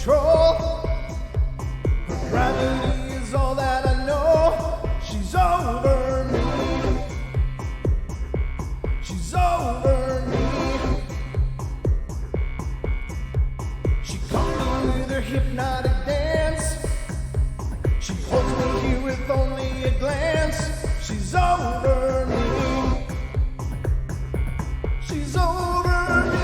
control. Gravity is all that I know. She's over me. She's over me. She comes with her hypnotic dance. She holds me here with only a glance. She's over me. She's over me.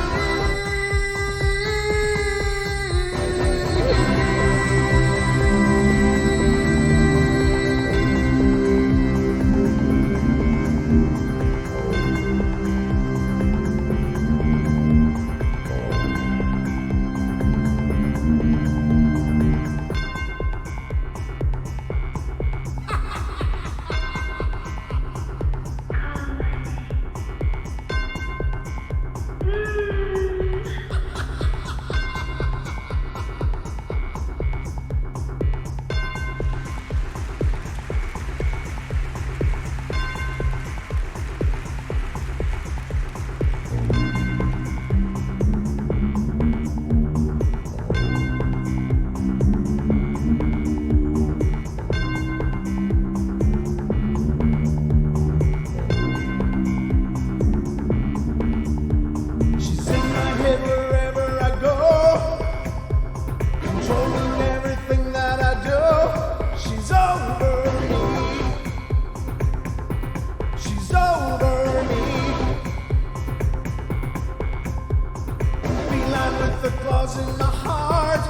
In my heart,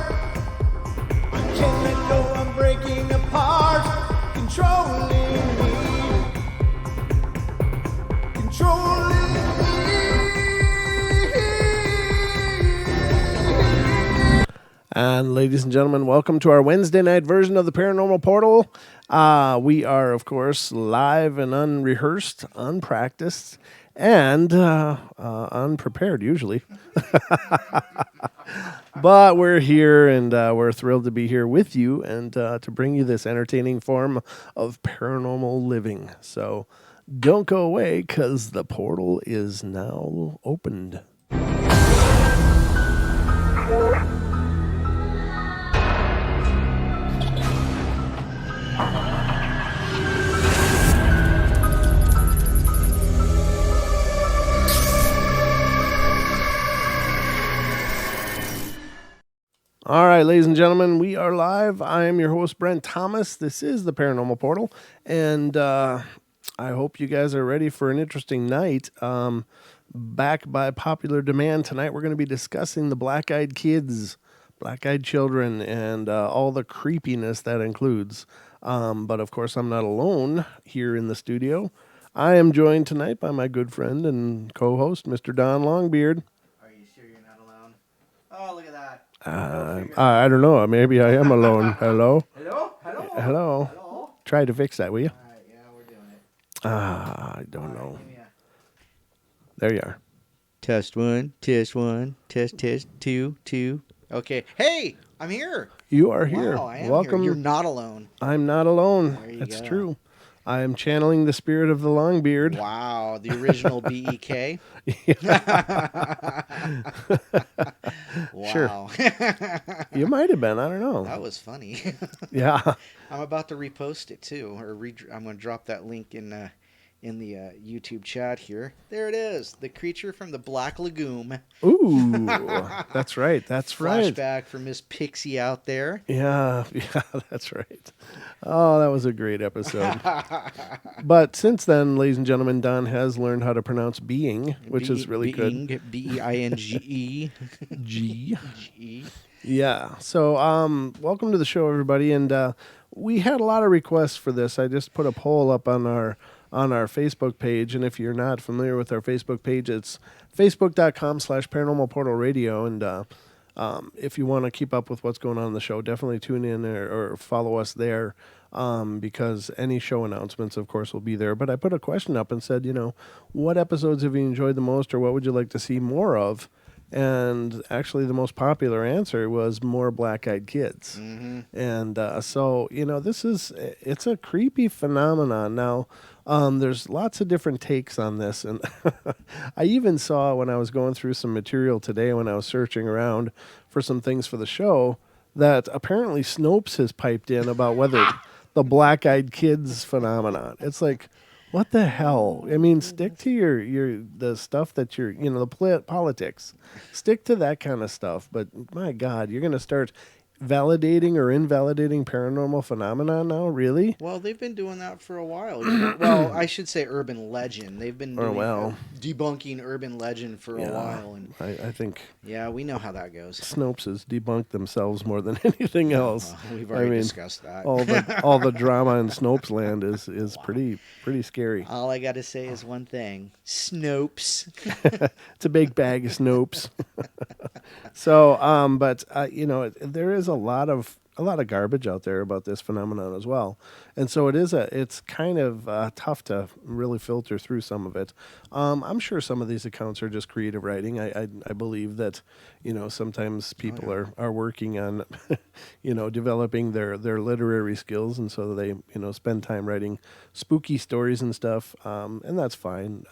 I can't let go, I'm breaking apart, controlling me, controlling me. And ladies and gentlemen, welcome to our Wednesday night version of the Paranormal Portal. We are, of course, live and unrehearsed, unpracticed, and unprepared usually. But we're here, and we're thrilled to be here with you and to bring you this entertaining form of paranormal living. So don't go away, because the portal is now opened. All right, ladies and gentlemen, we are live. I am your host, Brent Thomas. This is the Paranormal Portal, and I hope you guys are ready for an interesting night. Back by popular demand, tonight we're going to be discussing the black-eyed kids, black-eyed children, and all the creepiness that includes. But, of course, I'm not alone here in the studio. I am joined tonight by my good friend and co-host, Mr. Don Longbeard. Are you sure you're not alone? Oh, look at that. I don't know. Maybe I am alone. Hello? Hello? Hello? Hello? Hello? Try to fix that, will you? All right, yeah, we're doing it. I don't know. Give me There you are. Test one, test two. Okay. Hey, I'm here. You are here. Wow, I am Welcome. here. You're not alone. I'm not alone. There you That's go. true. I am channeling the spirit of the Longbeard. Wow, the original BEK. Wow. Sure. You might have been. I don't know. That was funny. Yeah. I'm about to repost it too, or I'm going to drop that link in the YouTube chat here. There it is, the creature from the Black Lagoon. Ooh, that's right. That's right. Flashback for Miss Pixie out there. Yeah, that's right. Oh, that was a great episode. But since then, ladies and gentlemen, Don has learned how to pronounce being, which is really good. Beinge. G. G. Yeah. So, welcome to the show, everybody. And we had a lot of requests for this. I just put a poll up on our Facebook page, and if you're not familiar with our Facebook page, it's facebook.com/Paranormal Portal Radio. And if you want to keep up with what's going on in the show, definitely tune in or follow us there, because any show announcements, of course, will be there. But I put a question up and said, what episodes have you enjoyed the most, or what would you like to see more of? And actually, the most popular answer was more black-eyed kids. Mm-hmm. And so, it's a creepy phenomenon. Now, there's lots of different takes on this. And I even saw when I was going through some material today, when I was searching around for some things for the show, that apparently Snopes has piped in about whether the black-eyed kids phenomenon. It's like, what the hell? I mean, stick to your the stuff that you're, the politics. Stick to that kind of stuff. But my God, you're going to start validating or invalidating paranormal phenomena now? Really? Well, they've been doing that for a while. Well, I should say urban legend. They've been Or doing well, debunking urban legend for a yeah. while, and I think yeah, we know how that goes. Snopes has debunked themselves more than anything else. Well, we've I already mean, discussed that. all the drama in Snopes land is pretty scary. All I got to say is one thing: Snopes. It's a big bag of Snopes. So, but there is a lot of garbage out there about this phenomenon as well, and so it's kind of tough to really filter through some of it. I'm sure some of these accounts are just creative writing. I believe that sometimes people are working on developing their literary skills, and so they spend time writing spooky stories and stuff, and that's fine.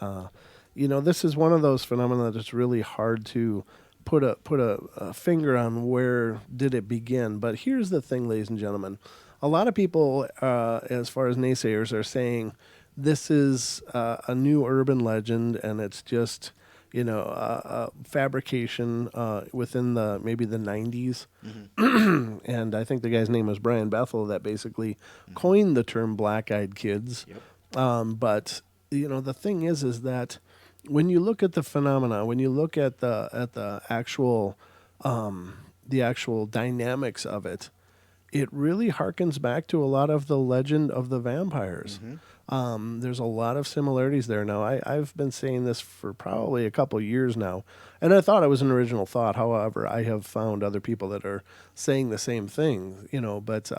This is one of those phenomena that's really hard to put a finger on where did it begin. But here's the thing, ladies and gentlemen. A lot of people, as far as naysayers, are saying this is a new urban legend and it's just, a fabrication within maybe the 90s. Mm-hmm. And I think the guy's name was Brian Bethel that basically coined the term black-eyed kids. Yep. But, the thing is that when you look at the phenomena, when you look at the actual dynamics of it, it really harkens back to a lot of the legend of the vampires. Mm-hmm. There's a lot of similarities there. Now, I've been saying this for probably a couple of years now, and I thought it was an original thought. However, I have found other people that are saying the same thing. But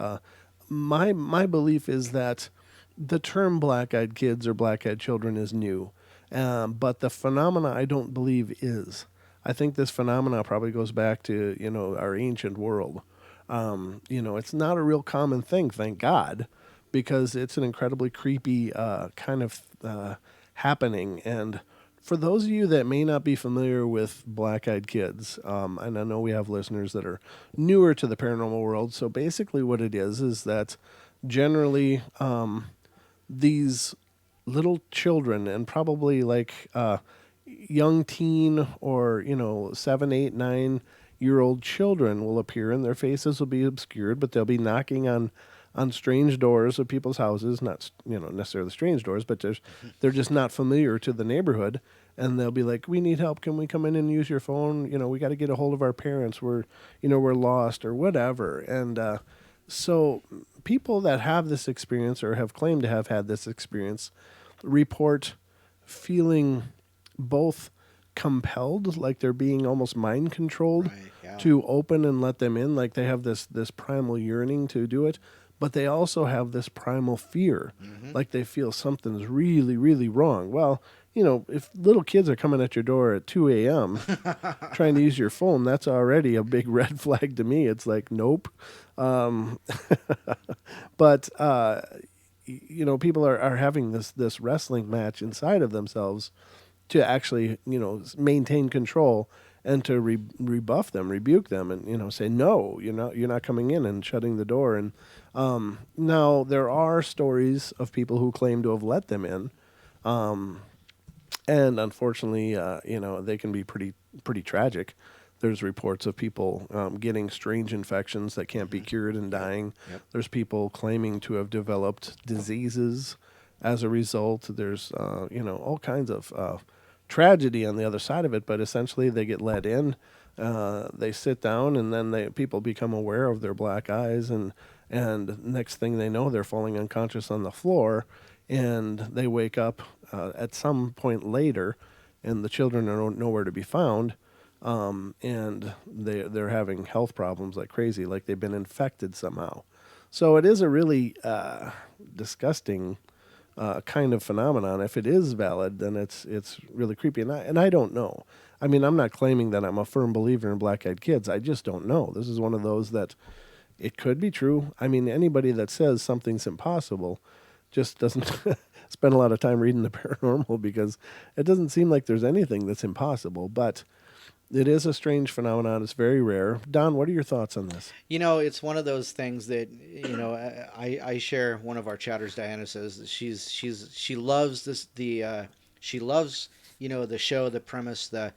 my belief is that the term black-eyed kids or black-eyed children is new. But the phenomena, I don't believe, is. I think this phenomena probably goes back to, our ancient world. It's not a real common thing, thank God, because it's an incredibly creepy kind of happening. And for those of you that may not be familiar with black-eyed kids, and I know we have listeners that are newer to the paranormal world, so basically what it is that generally these little children and probably like young teen or 7, 8, 9-year-old children will appear and their faces will be obscured, but they'll be knocking on strange doors of people's houses, not necessarily strange doors, but they're just not familiar to the neighborhood, and they'll be like, we need help, can we come in and use your phone, we got to get a hold of our parents, we're lost or whatever. And so people that have this experience or have claimed to have had this experience report feeling both compelled, like they're being almost mind controlled, Right, yeah. to open and let them in, like they have this primal yearning to do it, but they also have this primal fear, Mm-hmm. like they feel something's really, really wrong. Well, if little kids are coming at your door at 2 a.m. trying to use your phone, that's already a big red flag to me. It's like, nope. But people are having this wrestling match inside of themselves to actually, maintain control and to rebuff them, rebuke them, and say no, you're not coming in, and shutting the door. And now there are stories of people who claim to have let them in, and unfortunately, they can be pretty tragic. There's reports of people getting strange infections that can't be cured and dying. Yep. There's people claiming to have developed diseases as a result. There's all kinds of tragedy on the other side of it. But essentially, they get let in, they sit down, and then people become aware of their black eyes, and next thing they know, they're falling unconscious on the floor, and they wake up at some point later, and the children are nowhere to be found. And they're having health problems like crazy, like they've been infected somehow. So it is a really disgusting kind of phenomenon. If it is valid, then it's really creepy. And I don't know. I mean, I'm not claiming that I'm a firm believer in black-eyed kids. I just don't know. This is one of those that it could be true. I mean, anybody that says something's impossible just doesn't spend a lot of time reading the paranormal, because it doesn't seem like there's anything that's impossible. But It is a strange phenomenon. It's very rare. Don, what are your thoughts on this? It's one of those things that I share. One of our chatters, Diana, says that she loves she loves the show, the premise, the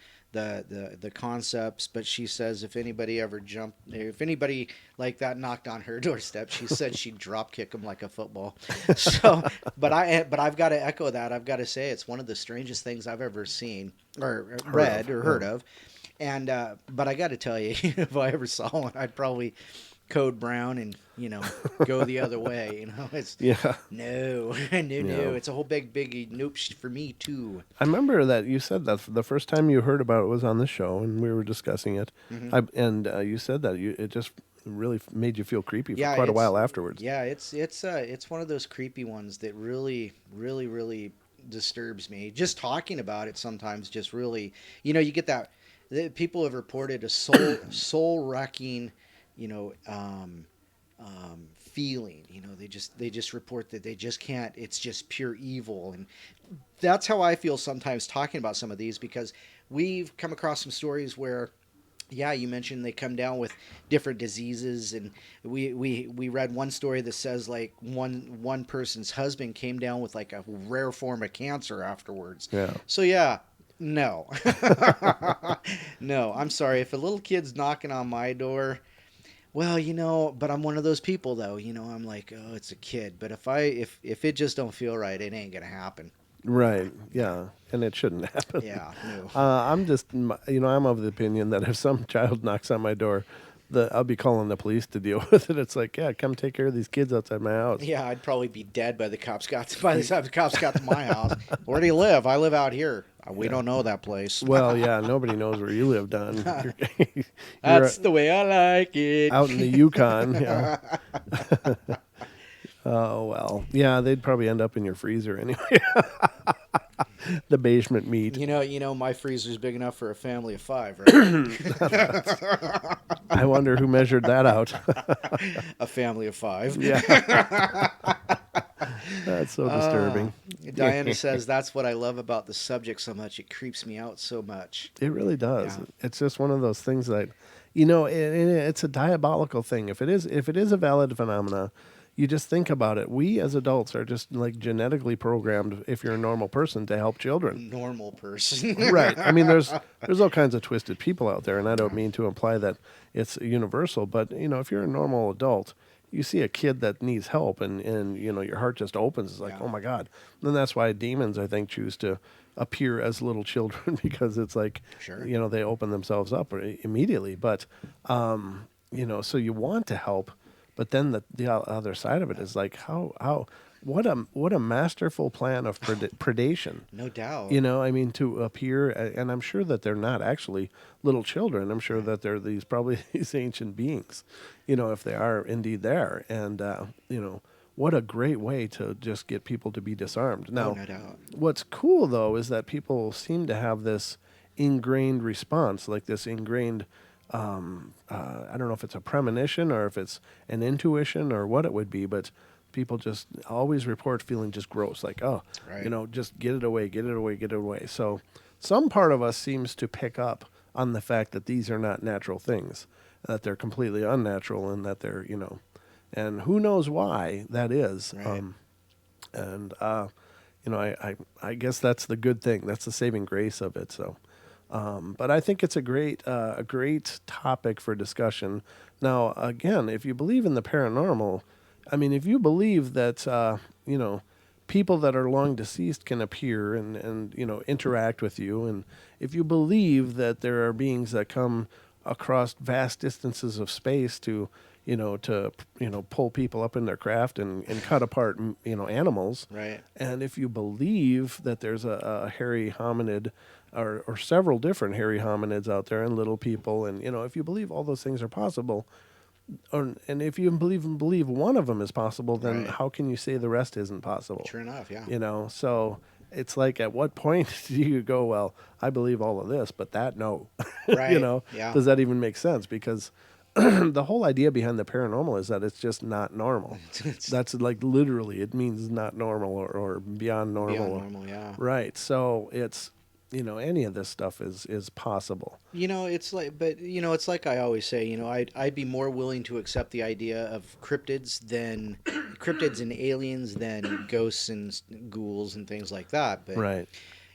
concepts. But she says if anybody like that knocked on her doorstep, she said she'd drop kick them like a football. So, but I've got to echo that. I've got to say it's one of the strangest things I've ever seen or read or heard of. And but I got to tell you, if I ever saw one, I'd probably code brown and go the other way. It's Yeah. no, no. It's a whole big nope for me too. I remember that you said that the first time you heard about it was on the show, and we were discussing it. And you said that it just really made you feel creepy for quite a while afterwards. Yeah, it's one of those creepy ones that really disturbs me. Just talking about it sometimes just really, you get that. People have reported a soul wrecking, feeling. They just report that they just can't. It's just pure evil, and that's how I feel sometimes talking about some of these, because we've come across some stories where. Yeah, you mentioned they come down with different diseases, and we read one story that says like one person's husband came down with like a rare form of cancer afterwards. Yeah. So yeah, no, no, I'm sorry if a little kid's knocking on my door. Well, but I'm one of those people though. I'm like, oh, it's a kid. But if it just don't feel right, it ain't gonna happen. Right. Yeah. And it shouldn't happen. Yeah, no. I'm just, I'm of the opinion that if some child knocks on my door, I'll be calling the police to deal with it. It's like, yeah, come take care of these kids outside my house. Yeah, I'd probably be dead by the time the cops got to my house. Where do you live? I live out here. We don't know that place. Well, yeah, nobody knows where you live, Don. That's the way I like it. Out in the Yukon. Yeah. Oh, well. Yeah, they'd probably end up in your freezer anyway. The basement meat. My freezer's big enough for a family of 5, right? I wonder who measured that out. A family of 5. Yeah. That's so disturbing. Diana says, that's what I love about the subject so much. It creeps me out so much. It really does. Yeah. It's just one of those things that, it's a diabolical thing. If it is a valid phenomena, you just think about it. We as adults are just like genetically programmed, if you're a normal person, to help children. Normal person. Right. I mean, there's all kinds of twisted people out there, and I don't mean to imply that it's universal, but, if you're a normal adult, you see a kid that needs help, and your heart just opens. It's like, oh, my God. And that's why demons, I think, choose to appear as little children, because it's like, sure. They open themselves up immediately. But, so you want to help. But then the other side of it is like what a masterful plan of predation. No doubt. To appear, and I'm sure that they're not actually little children. I'm sure that they're these ancient beings, if they are indeed there. And what a great way to just get people to be disarmed. Now, no doubt. What's cool though is that people seem to have this ingrained response, like this ingrained. I don't know if it's a premonition or if it's an intuition or what it would be, but people just always report feeling just gross, like, oh, right. Just get it away, get it away, get it away. So some part of us seems to pick up on the fact that these are not natural things, that they're completely unnatural, and that they're, and who knows why that is. Right. I guess that's the good thing. That's the saving grace of it. So. But I think it's a great topic for discussion. Now, again, if you believe in the paranormal, I mean, if you believe that, people that are long deceased can appear and interact with you, and if you believe that there are beings that come across vast distances of space to pull people up in their craft and cut apart, animals. Right. And if you believe that there's a hairy hominid or several different hairy hominids out there and little people, and if you believe all those things are possible, and if you believe one of them is possible, then how can you say the rest isn't possible? Sure enough, yeah. So it's like, at what point do you go, well, I believe all of this, but that no. Right. Yeah. Does that even make sense? Because the whole idea behind the paranormal is that it's just not normal. That's like literally, it means not normal or beyond normal. Beyond normal, yeah. Right. So it's any of this stuff is possible. It's like, but it's like I always say, I'd be more willing to accept the idea of cryptids and aliens than ghosts and ghouls and things like that. But Right.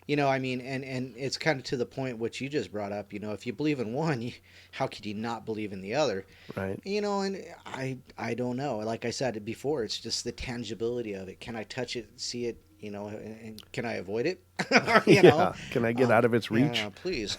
I mean, and it's kind of to the point what you just brought up. If you believe in one, how could you not believe in the other? Right. And I don't know. Like I said before, it's just the tangibility of it. Can I touch it, see it? And can I avoid it? you know, Yeah. Can I get out of its reach? yeah, please.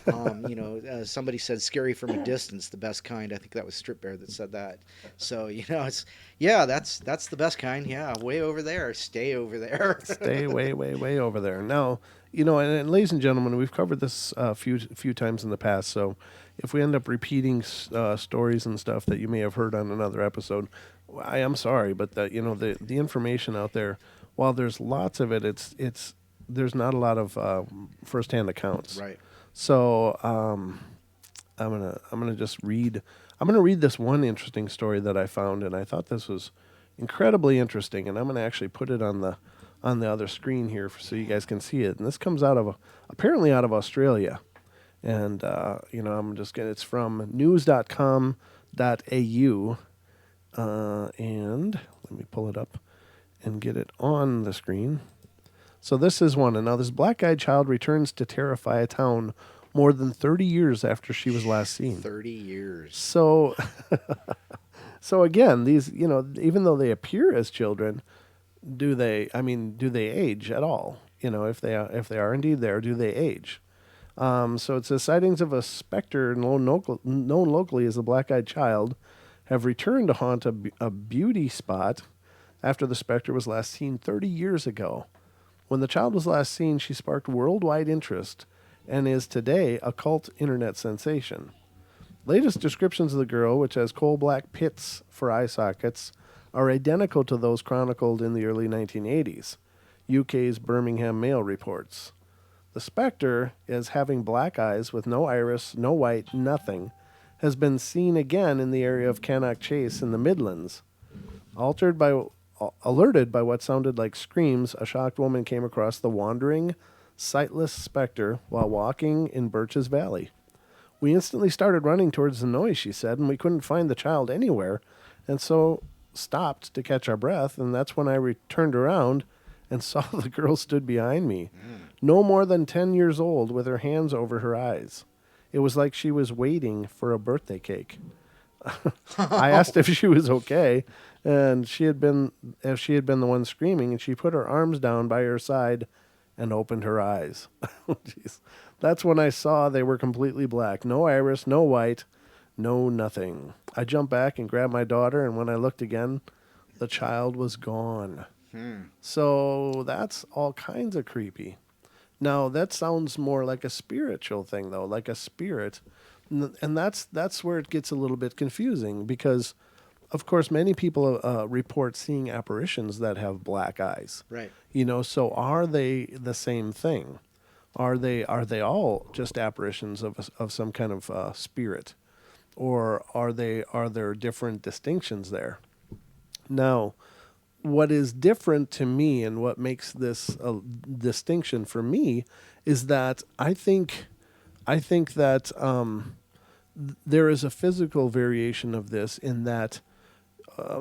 Somebody said scary from a distance, the best kind. I think that was Strip Bear that said that. So it's that's the best kind. Yeah, way over there. Stay over there. Stay way, way, way over there. Now, and ladies and gentlemen, we've covered this a few times in the past. So, if we end up repeating stories and stuff that you may have heard on another episode, I am sorry, but the information out there, while there's lots of it, it's there's not a lot of firsthand accounts. Right. So, I'm gonna just read. I'm gonna read this one interesting story that I found, and I thought this was incredibly interesting, and I'm gonna actually put it on the other screen here so you guys can see it. And this comes out of apparently out of Australia, and I'm just gonna. It's from news.com.au, and let me pull it up and get it on the screen. So this is one. And now this black-eyed child returns to terrify a town more than 30 years after she was last seen. 30 years. So, so again, these, even though they appear as children, do they age at all? If they are indeed there, do they age? So it says sightings of a specter known locally as the black-eyed child have returned to haunt a beauty spot after the specter was last seen 30 years ago. When the child was last seen, she sparked worldwide interest and is today a cult internet sensation. Latest descriptions of the girl, which has coal black pits for eye sockets, are identical to those chronicled in the early 1980s. UK's Birmingham Mail reports. The spectre, as having black eyes with no iris, no white, nothing, has been seen again in the area of Cannock Chase in the Midlands. Alerted by what sounded like screams, a shocked woman came across the wandering, sightless specter while walking in Birches Valley. We instantly started running towards the noise, she said, and we couldn't find the child anywhere, and so stopped to catch our breath, and that's when I turned around and saw the girl stood behind me, no more than 10 years old, with her hands over her eyes. It was like she was waiting for a birthday cake. I asked if she was okay, and if she had been the one screaming, and she put her arms down by her side and opened her eyes. Jeez. That's when I saw they were completely black. No iris, no white, no nothing. I jumped back and grabbed my daughter, and when I looked again, the child was gone. So that's all kinds of creepy. Now, that sounds more like a spiritual thing, though, like a spirit. And that's where it gets a little bit confusing because, of course, many people report seeing apparitions that have black eyes. Right. So are they the same thing? Are they all just apparitions of some kind of spirit, or are there different distinctions there? Now, what is different to me and what makes this a distinction for me is that I think that there is a physical variation of this in that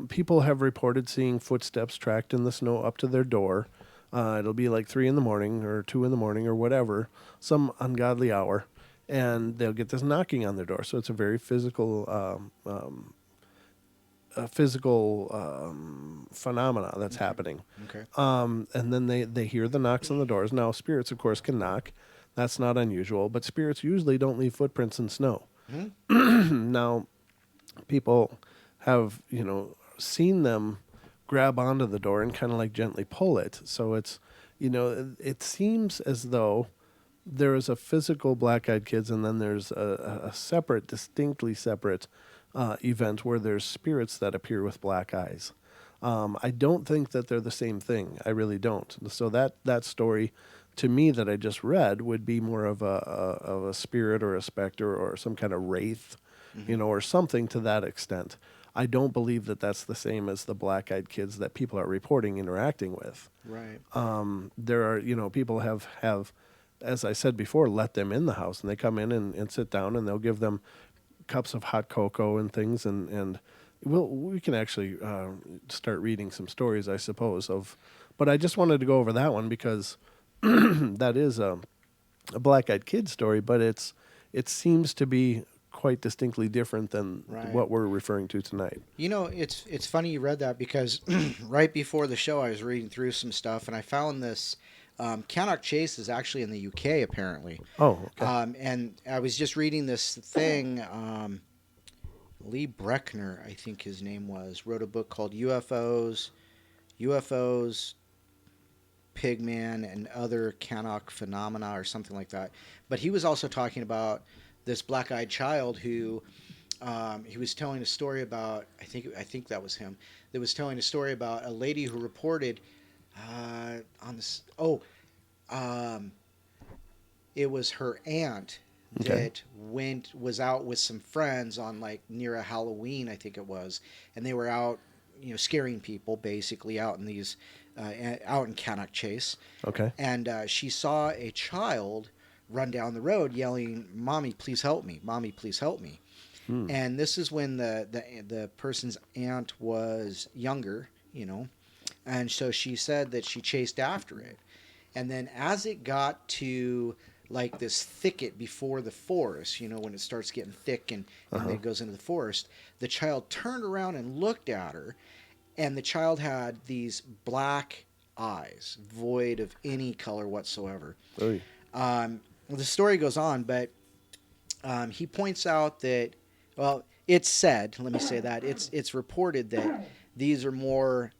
people have reported seeing footsteps tracked in the snow up to their door. It'll be like 3 a.m. or 2 a.m. or whatever, some ungodly hour, and they'll get this knocking on their door. So it's a very physical phenomena that's happening. Okay. And then they hear the knocks on the doors. Now, spirits, of course, can knock. That's not unusual, but spirits usually don't leave footprints in snow. Now, people have, seen them grab onto the door and kind of like gently pull it. So it's, it seems as though there is a physical black-eyed kids, and then there's a separate, distinctly separate event where there's spirits that appear with black eyes. I don't think that they're the same thing. I really don't. So that story, to me, that I just read would be more of a spirit or a specter or some kind of wraith, or something to that extent. I don't believe that that's the same as the black-eyed kids that people are reporting interacting with. Right. There are, people have as I said before, let them in the house, and they come in and sit down, and they'll give them cups of hot cocoa and things, and we can actually start reading some stories, I suppose. But I just wanted to go over that one because that is a black-eyed kid story, but it seems to be quite distinctly different than Right. what we're referring to tonight. It's funny you read that because right before the show, I was reading through some stuff and I found this. Cannock Chase is actually in the UK apparently, Oh, okay. and I was just reading this thing. Lee Breckner, I think his name was, wrote a book called UFOs, Pigman, and Other Cannock Phenomena, or something like that. But he was also talking about this black-eyed child who he was telling a story about. I think that was him. That was telling a story about a lady who reported on this. Um, it was her aunt Okay. that was out with some friends on like near a Halloween, I think it was, and they were out, scaring people basically out in these out in Cannock Chase, Okay. and she saw a child run down the road yelling, "Mommy, please help me! Mommy, please help me!" Hmm. And this is when the person's aunt was younger, and so she said that she chased after it, and then as it got to like this thicket before the forest, when it starts getting thick and Uh-huh. it goes into the forest, the child turned around and looked at her, and the child had these black eyes, void of any color whatsoever. Oy. Well, the story goes on, but he points out that, well, it's said, let me say that, it's reported that these are more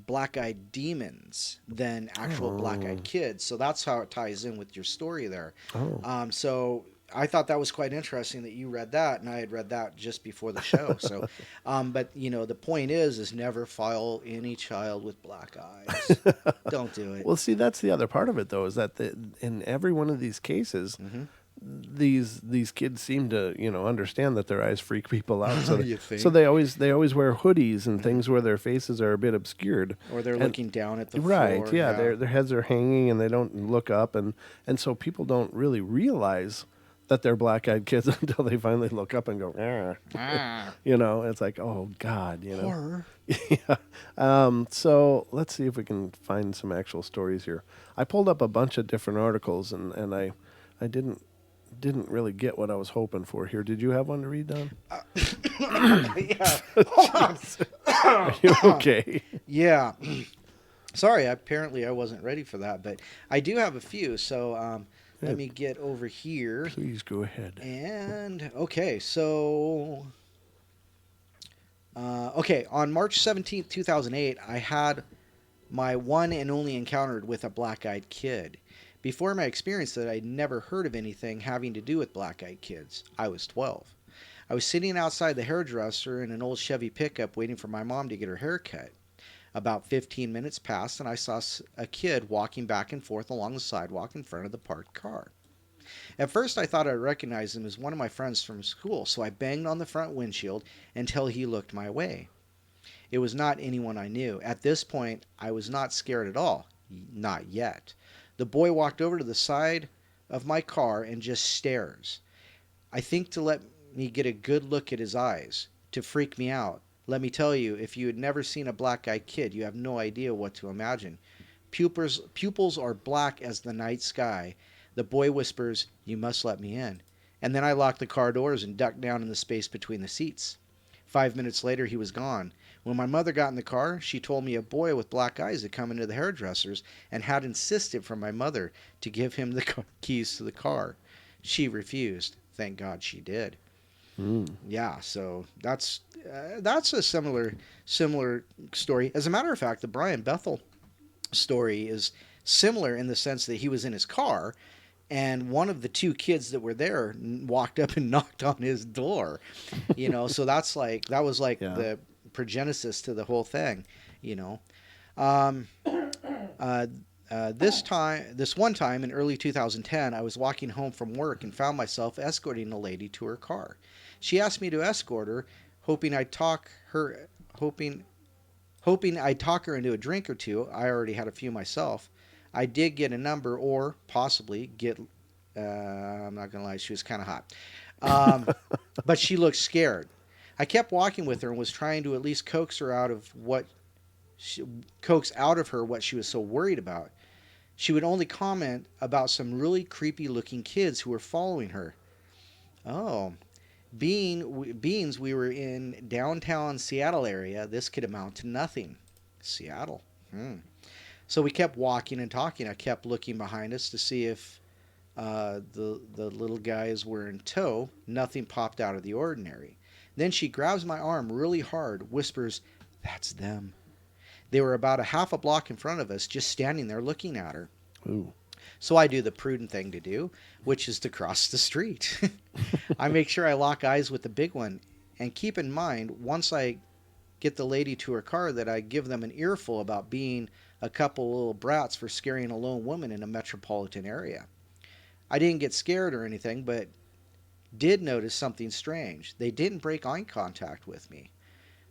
black-eyed demons than actual Oh. black-eyed kids. So that's how it ties in with your story there. Oh. So I thought that was quite interesting that you read that, and I had read that just before the show. So, but the point is never follow any child with black eyes. Don't do it. Well, see, that's the other part of it, though, is that in every one of these cases, Mm-hmm. these kids seem to understand that their eyes freak people out. So You so think? they always wear hoodies and Mm-hmm. things where their faces are a bit obscured. Or they're And looking down at the right, floor. yeah, Yeah. their heads are hanging and they don't look up, and so people don't really realize that they're black-eyed kids until they finally look up and go, Ah. It's like, oh God, Horror. yeah. So let's see if we can find some actual stories here. I pulled up a bunch of different articles, and I didn't really get what I was hoping for here. Did you have one to read, Don? Yeah. Hold Are on. you okay? Yeah. Sorry, apparently I wasn't ready for that, but I do have a few. So Yeah, let me get over here. please go ahead. And okay, so okay, on March 17th, 2008, I had my one and only encounter with a black-eyed kid. Before my experience that I'd never heard of anything having to do with black-eyed kids. I was 12. I was sitting outside the hairdresser in an old Chevy pickup waiting for my mom to get her hair cut. About 15 minutes passed and I saw a kid walking back and forth along the sidewalk in front of the parked car. At first I thought I recognized him as one of my friends from school, so I banged on the front windshield until he looked my way. It was not anyone I knew. At this point, I was not scared at all. Not yet. The boy walked over to the side of my car and just stares. I think to let me get a good look at his eyes, to freak me out. Let me tell you, if you had never seen a black-eyed kid, you have no idea what to imagine. Pupils are black as the night sky. The boy whispers, "You must let me in." And then I locked the car doors and ducked down in the space between the seats. 5 minutes later, he was gone. When my mother got in the car, she told me a boy with black eyes had come into the hairdresser's and had insisted for my mother to give him the keys to the car. She refused. Thank God she did. Mm. Yeah, so that's a similar story. As a matter of fact, the Brian Bethel story is similar in the sense that he was in his car and one of the two kids that were there walked up and knocked on his door. So that was like Yeah. the progenesis to the whole thing. you know um, uh, this one time in early 2010, I was walking home from work and found myself escorting a lady to her car. She asked me to escort her, hoping I'd talk her hoping hoping I'd talk her into a drink or two. I already had a few myself. I did get a number, or possibly get. I'm not gonna lie, she was kind of hot, um, but she looked scared. I kept walking with her and was trying to at least she, coax out of her what she was so worried about. She would only comment about some really creepy looking kids who were following her. Oh, beings, we were in downtown Seattle area. This could amount to nothing. Seattle. Hmm. So we kept walking and talking. I kept looking behind us to see if the little guys were in tow. Nothing popped out of the ordinary. Then she grabs my arm really hard, whispers, "That's them." They were about a half a block in front of us, just standing there looking at her. Ooh. So I do the prudent thing to do, which is to cross the street. I make sure I lock eyes with the big one, and keep in mind, once I get the lady to her car, that I give them an earful about being a couple little brats for scaring a lone woman in a metropolitan area. I didn't get scared or anything, but did notice something strange. They didn't break eye contact with me.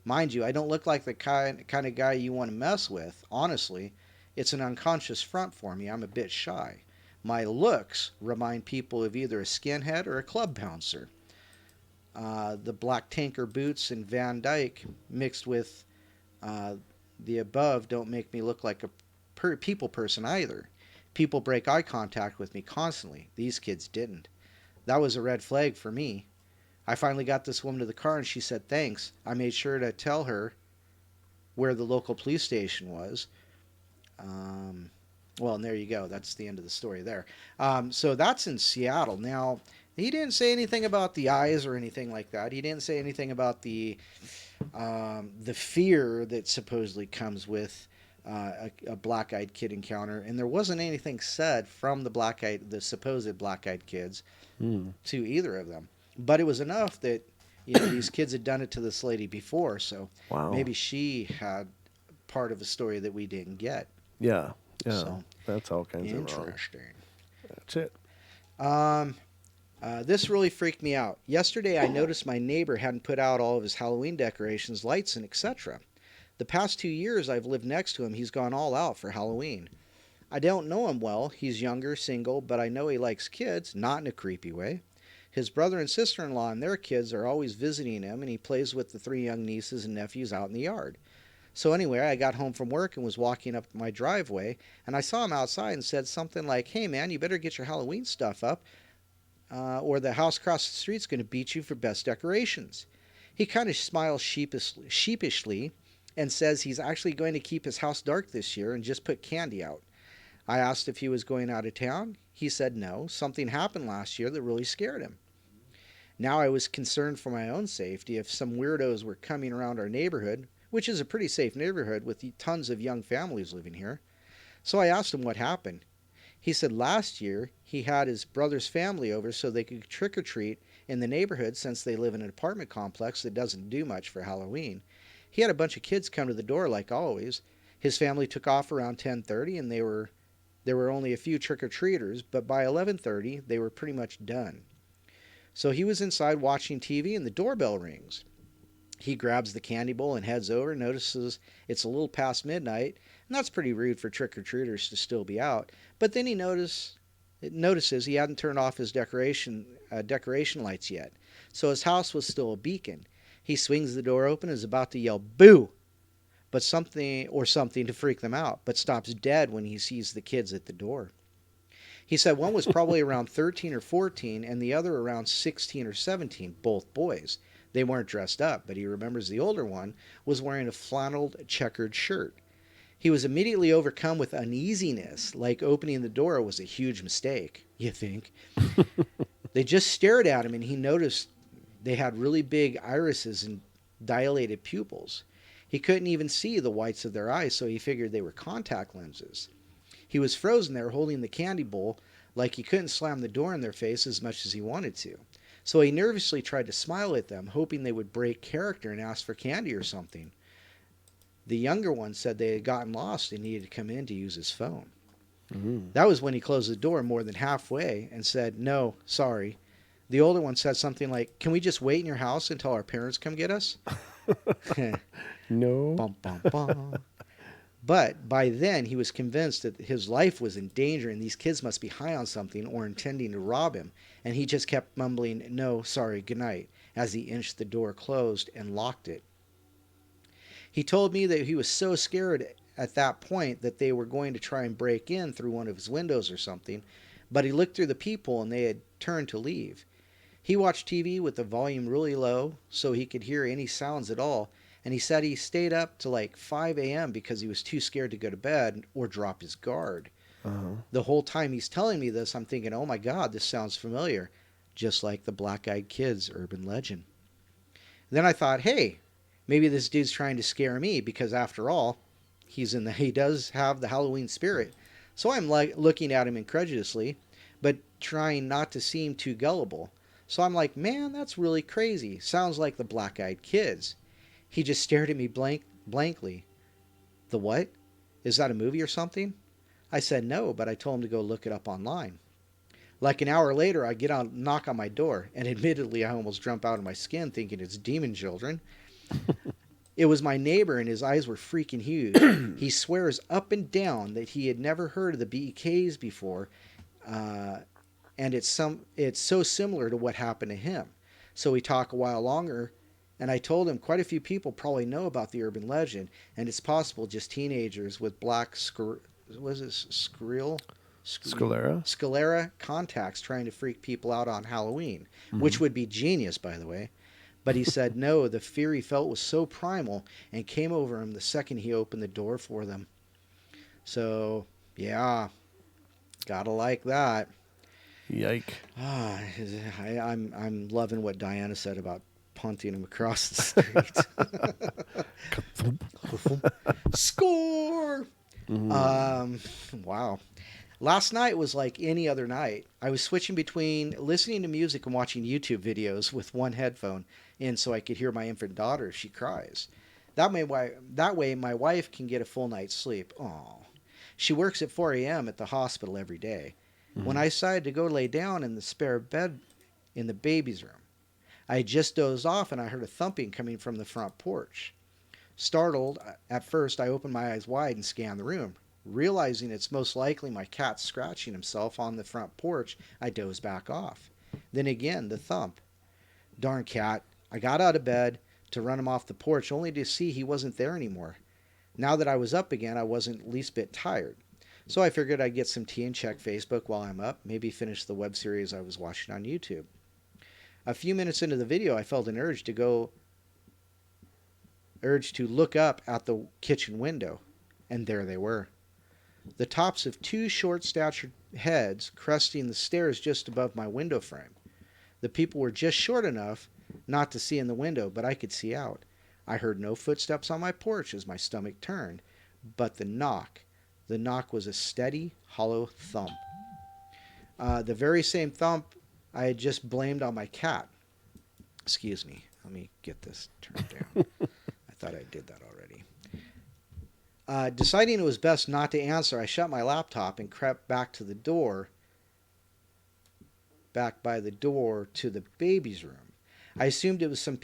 Mind you, I don't look like the kind of guy you want to mess with. Honestly, it's an unconscious front for me. I'm a bit shy. My looks remind people of either a skinhead or a club bouncer. The black tanker boots and Van Dyke mixed with uh, the above don't make me look like a people person either. People break eye contact with me constantly. These kids didn't. That was a red flag for me. I finally got this woman to the car and she said thanks. I made sure to tell her where the local police station was. Um, well, and there you go. That's the end of the story there. So that's in Seattle. Now, he didn't say anything about the eyes or anything like that. He didn't say anything about the fear that supposedly comes with a black-eyed kid encounter, and there wasn't anything said from the supposed black-eyed kids Hmm. to either of them. But it was enough that these kids had done it to this lady before, so Wow. maybe she had part of a story that we didn't get. Yeah. Yeah. So That's all kinds of wrong. interesting. That's it. Um, this really freaked me out. Yesterday, I noticed my neighbor hadn't put out all of his Halloween decorations, lights, and etc. The past 2 years I've lived next to him, he's gone all out for Halloween. I don't know him well. He's younger, single, but I know he likes kids, not in a creepy way. His brother and sister-in-law and their kids are always visiting him, and he plays with the 3 young nieces and nephews out in the yard. So anyway, I got home from work and was walking up my driveway, and I saw him outside and said something like, "Hey man, you better get your Halloween stuff up, or the house across the street's going to beat you for best decorations." He kind of smiles sheepishly and says he's actually going to keep his house dark this year and just put candy out. I asked if he was going out of town. He said no. Something happened last year that really scared him. Now I was concerned for my own safety if some weirdos were coming around our neighborhood, which is a pretty safe neighborhood with tons of young families living here. So I asked him what happened. He said last year he had his brother's family over so they could trick or treat in the neighborhood since they live in an apartment complex that doesn't do much for Halloween. He had a bunch of kids come to the door like always. His family took off around 10:30 and there were only a few trick or treaters, but by 11:30 they were pretty much done. So he was inside watching TV and the doorbell rings. He grabs the candy bowl and heads over, notices it's a little past midnight, and that's pretty rude for trick or treaters to still be out. But then he notices he hadn't turned off his decoration lights yet, so his house was still a beacon. He swings the door open and is about to yell "boo!" but something to freak them out, but stops dead when he sees the kids at the door. He said one was probably around 13 or 14 and the other around 16 or 17, both boys. They weren't dressed up, but he remembers the older one was wearing a flanneled checkered shirt. He was immediately overcome with uneasiness, like opening the door was a huge mistake, you think. They just stared at him and he noticed they had really big irises and dilated pupils. He couldn't even see the whites of their eyes, so he figured they were contact lenses. He was frozen there holding the candy bowl like he couldn't slam the door in their face as much as he wanted to. So he nervously tried to smile at them, hoping they would break character and ask for candy or something. The younger one said they had gotten lost and needed to come in to use his phone. Mm. That was when he closed the door more than halfway and said, "No, sorry." The older one said something like, "Can we just wait in your house until our parents come get us?" No. Bum, bum, bum. But by then, he was convinced that his life was in danger and these kids must be high on something or intending to rob him. And he just kept mumbling, "No, sorry, good night," as he inched the door closed and locked it. He told me that he was so scared at that point that they were going to try and break in through one of his windows or something, but he looked through the peephole and they had turned to leave. He watched TV with the volume really low so he could hear any sounds at all, and he said he stayed up to like 5 a.m. because he was too scared to go to bed or drop his guard. Uh-huh. The whole time he's telling me this, I'm thinking, oh my God, this sounds familiar, just like the Black Eyed Kids urban legend. Then I thought, hey, maybe this dude's trying to scare me because after all, he does have the Halloween spirit. So I'm like looking at him incredulously, but trying not to seem too gullible. So I'm like, man, that's really crazy. Sounds like the Black Eyed Kids. He just stared at me blankly. The what? Is that a movie or something? I said no, but I told him to go look it up online. Like an hour later, I get on knock on my door, and admittedly, I almost jump out of my skin thinking it's demon children. It was my neighbor, and his eyes were freaking huge. He swears up and down that he had never heard of the BEKs before, uh, and it's so similar to what happened to him. So we talk a while longer, and I told him quite a few people probably know about the urban legend, and it's possible just teenagers with was it Scalera? sclera contacts trying to freak people out on Halloween, Mm-hmm. which would be genius, by the way. But he said no, the fear he felt was so primal and came over him the second he opened the door for them. So, yeah, gotta like that. Yike. Ah, I'm loving what Diana said about punting him across the street. Score! Mm-hmm. Um, wow. Last night was like any other night. I was switching between listening to music and watching YouTube videos with one headphone in so I could hear my infant daughter if she cries. That way my wife can get a full night's sleep. Oh, she works at 4 a.m. at the hospital every day. When Mm-hmm. I decided to go lay down in the spare bed in the baby's room, I had just dozed off and I heard a thumping coming from the front porch. Startled, at first I opened my eyes wide and scanned the room. Realizing it's most likely my cat scratching himself on the front porch, I dozed back off. Then again, the thump. Darn cat. I got out of bed to run him off the porch only to see he wasn't there anymore. Now that I was up again, I wasn't least bit tired. So I figured I'd get some tea and check Facebook while I'm up, maybe finish the web series I was watching on YouTube. A few minutes into the video, I felt an urge to look up at the kitchen window, and there they were. The tops of two short statured heads cresting the stairs just above my window frame. The people were just short enough not to see in the window, but I could see out. I heard no footsteps on my porch as my stomach turned, but the knock. The knock was a steady, hollow thump. The very same thump I had just blamed on my cat. Excuse me. Let me get this turned down. I thought I did that already. Deciding it was best not to answer, I shut my laptop and crept back by the door to the baby's room. I assumed it was some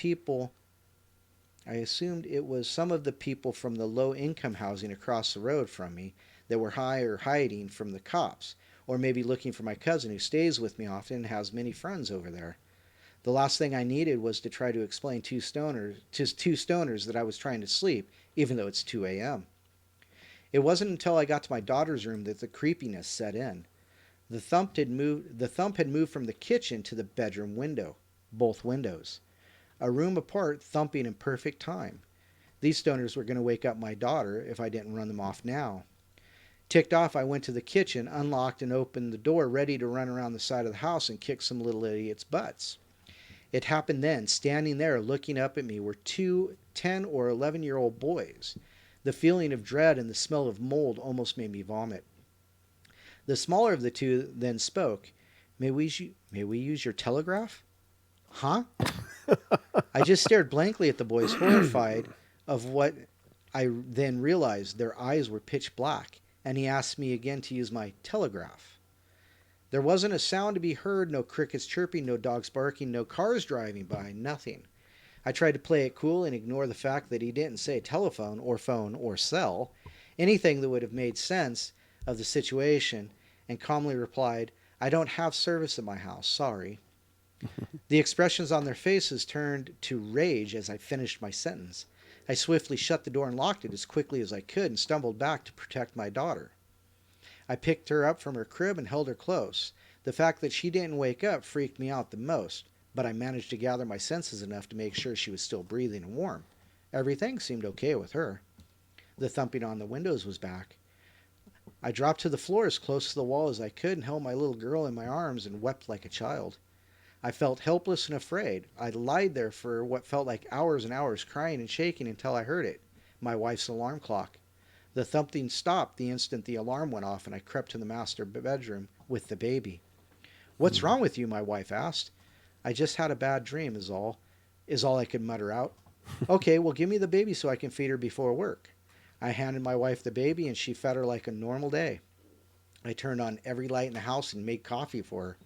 of the people from the low income housing across the road from me that were hiding from the cops, or maybe looking for my cousin who stays with me often and has many friends over there. The last thing I needed was to try to explain to two stoners that I was trying to sleep, even though it's 2 a.m. It wasn't until I got to my daughter's room that the creepiness set in. The thump had moved from the kitchen to the bedroom window, both windows. A room apart, thumping in perfect time. These stoners were going to wake up my daughter if I didn't run them off now. Ticked off, I went to the kitchen, unlocked and opened the door, ready to run around the side of the house and kick some little idiots' butts. It happened then. Standing there looking up at me were two 10 or 11-year-old boys. The feeling of dread and the smell of mold almost made me vomit. The smaller of the two then spoke. May we use your telegraph? Huh? I just stared blankly at the boys, horrified of what I then realized their eyes were pitch black, and he asked me again to use my telegraph. There wasn't a sound to be heard, no crickets chirping, no dogs barking, no cars driving by, nothing. I tried to play it cool and ignore the fact that he didn't say telephone or phone or cell. anything that would have made sense of the situation, and calmly replied, "I don't have service at my house, sorry." The expressions on their faces turned to rage as I finished my sentence. I swiftly shut the door and locked it as quickly as I could and stumbled back to protect my daughter. I picked her up from her crib and held her close. The fact that she didn't wake up freaked me out the most, but I managed to gather my senses enough to make sure she was still breathing and warm. Everything seemed okay with her. The thumping on the windows was back. I dropped to the floor as close to the wall as I could and held my little girl in my arms and wept like a child. I felt helpless and afraid. I lied there for what felt like hours and hours, crying and shaking until I heard it, my wife's alarm clock. The thumping stopped the instant the alarm went off, and I crept to the master bedroom with the baby. "What's wrong with you?" my wife asked. "I just had a bad dream, is all I could mutter out. "Okay, well, give me the baby so I can feed her before work." I handed my wife the baby, and she fed her like a normal day. I turned on every light in the house and made coffee for her.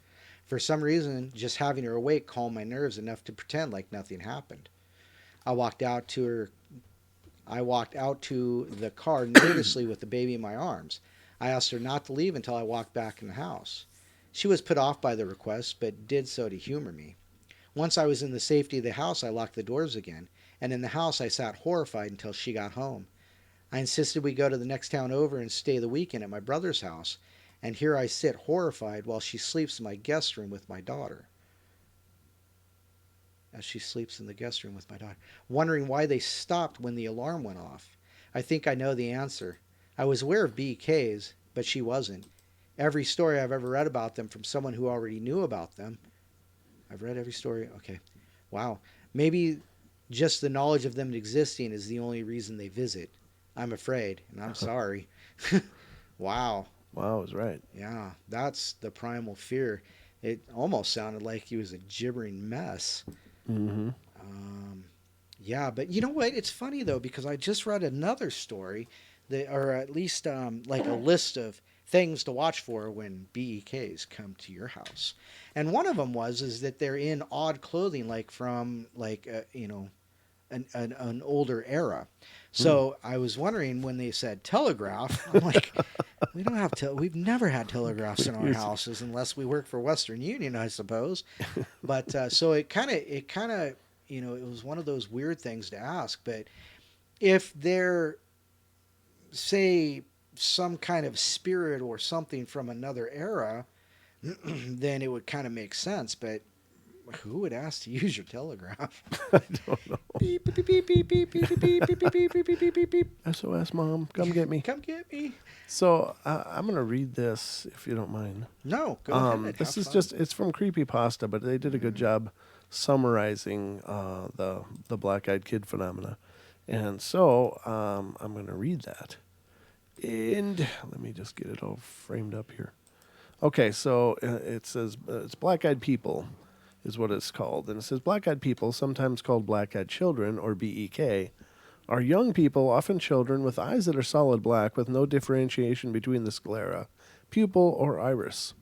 For some reason, just having her awake calmed my nerves enough to pretend like nothing happened. I walked out to her I walked out to the car nervously with the baby in my arms. I asked her not to leave until I walked back in the house. She was put off by the request, but did so to humor me. Once I was in the safety of the house, I locked the doors again, and in the house I sat horrified until she got home. I insisted we go to the next town over and stay the weekend at my brother's house, and here I sit horrified while she sleeps in my guest room with my daughter. As she sleeps in the guest room with my daughter, wondering why they stopped when the alarm went off. I think I know the answer. I was aware of BKs, but she wasn't. Every story I've ever read about them from someone who already knew about them. I've read every story. Okay. Wow. Maybe just the knowledge of them existing is the only reason they visit. I'm afraid, and I'm sorry. Wow. Wow, I was right. Yeah, that's the primal fear. It almost sounded like he was a gibbering mess. Mm-hmm. Um, yeah, but you know what? It's funny though because I just read another story that, or at least like a list of things to watch for when BEKs come to your house, and one of them is that they're in odd clothing, like from like an older era. Hmm. So I was wondering when they said telegraph, I'm like, we've never had telegraphs in our houses unless we work for Western Union, I suppose. But so it kind of, it was one of those weird things to ask. But if they're, say, some kind of spirit or something from another era, then it would kind of make sense. But who would ask to use your telegraph? I don't know. Beep beep beep beep beep beep beep beep beep beep beep beep beep beep beep. SOS, Mom, come get me. Come get me. So I'm going to read this, if you don't mind. No, go ahead. This Have is fun. just, it's from Creepypasta, but they did a good job summarizing the black-eyed kid phenomena. And so I'm going to read that. And let me just get it all framed up here. Okay, so it says it's black-eyed people is what it's called. And it says black-eyed people, sometimes called black-eyed children or BEK, are young people, often children, with eyes that are solid black with no differentiation between the sclera, pupil, or iris.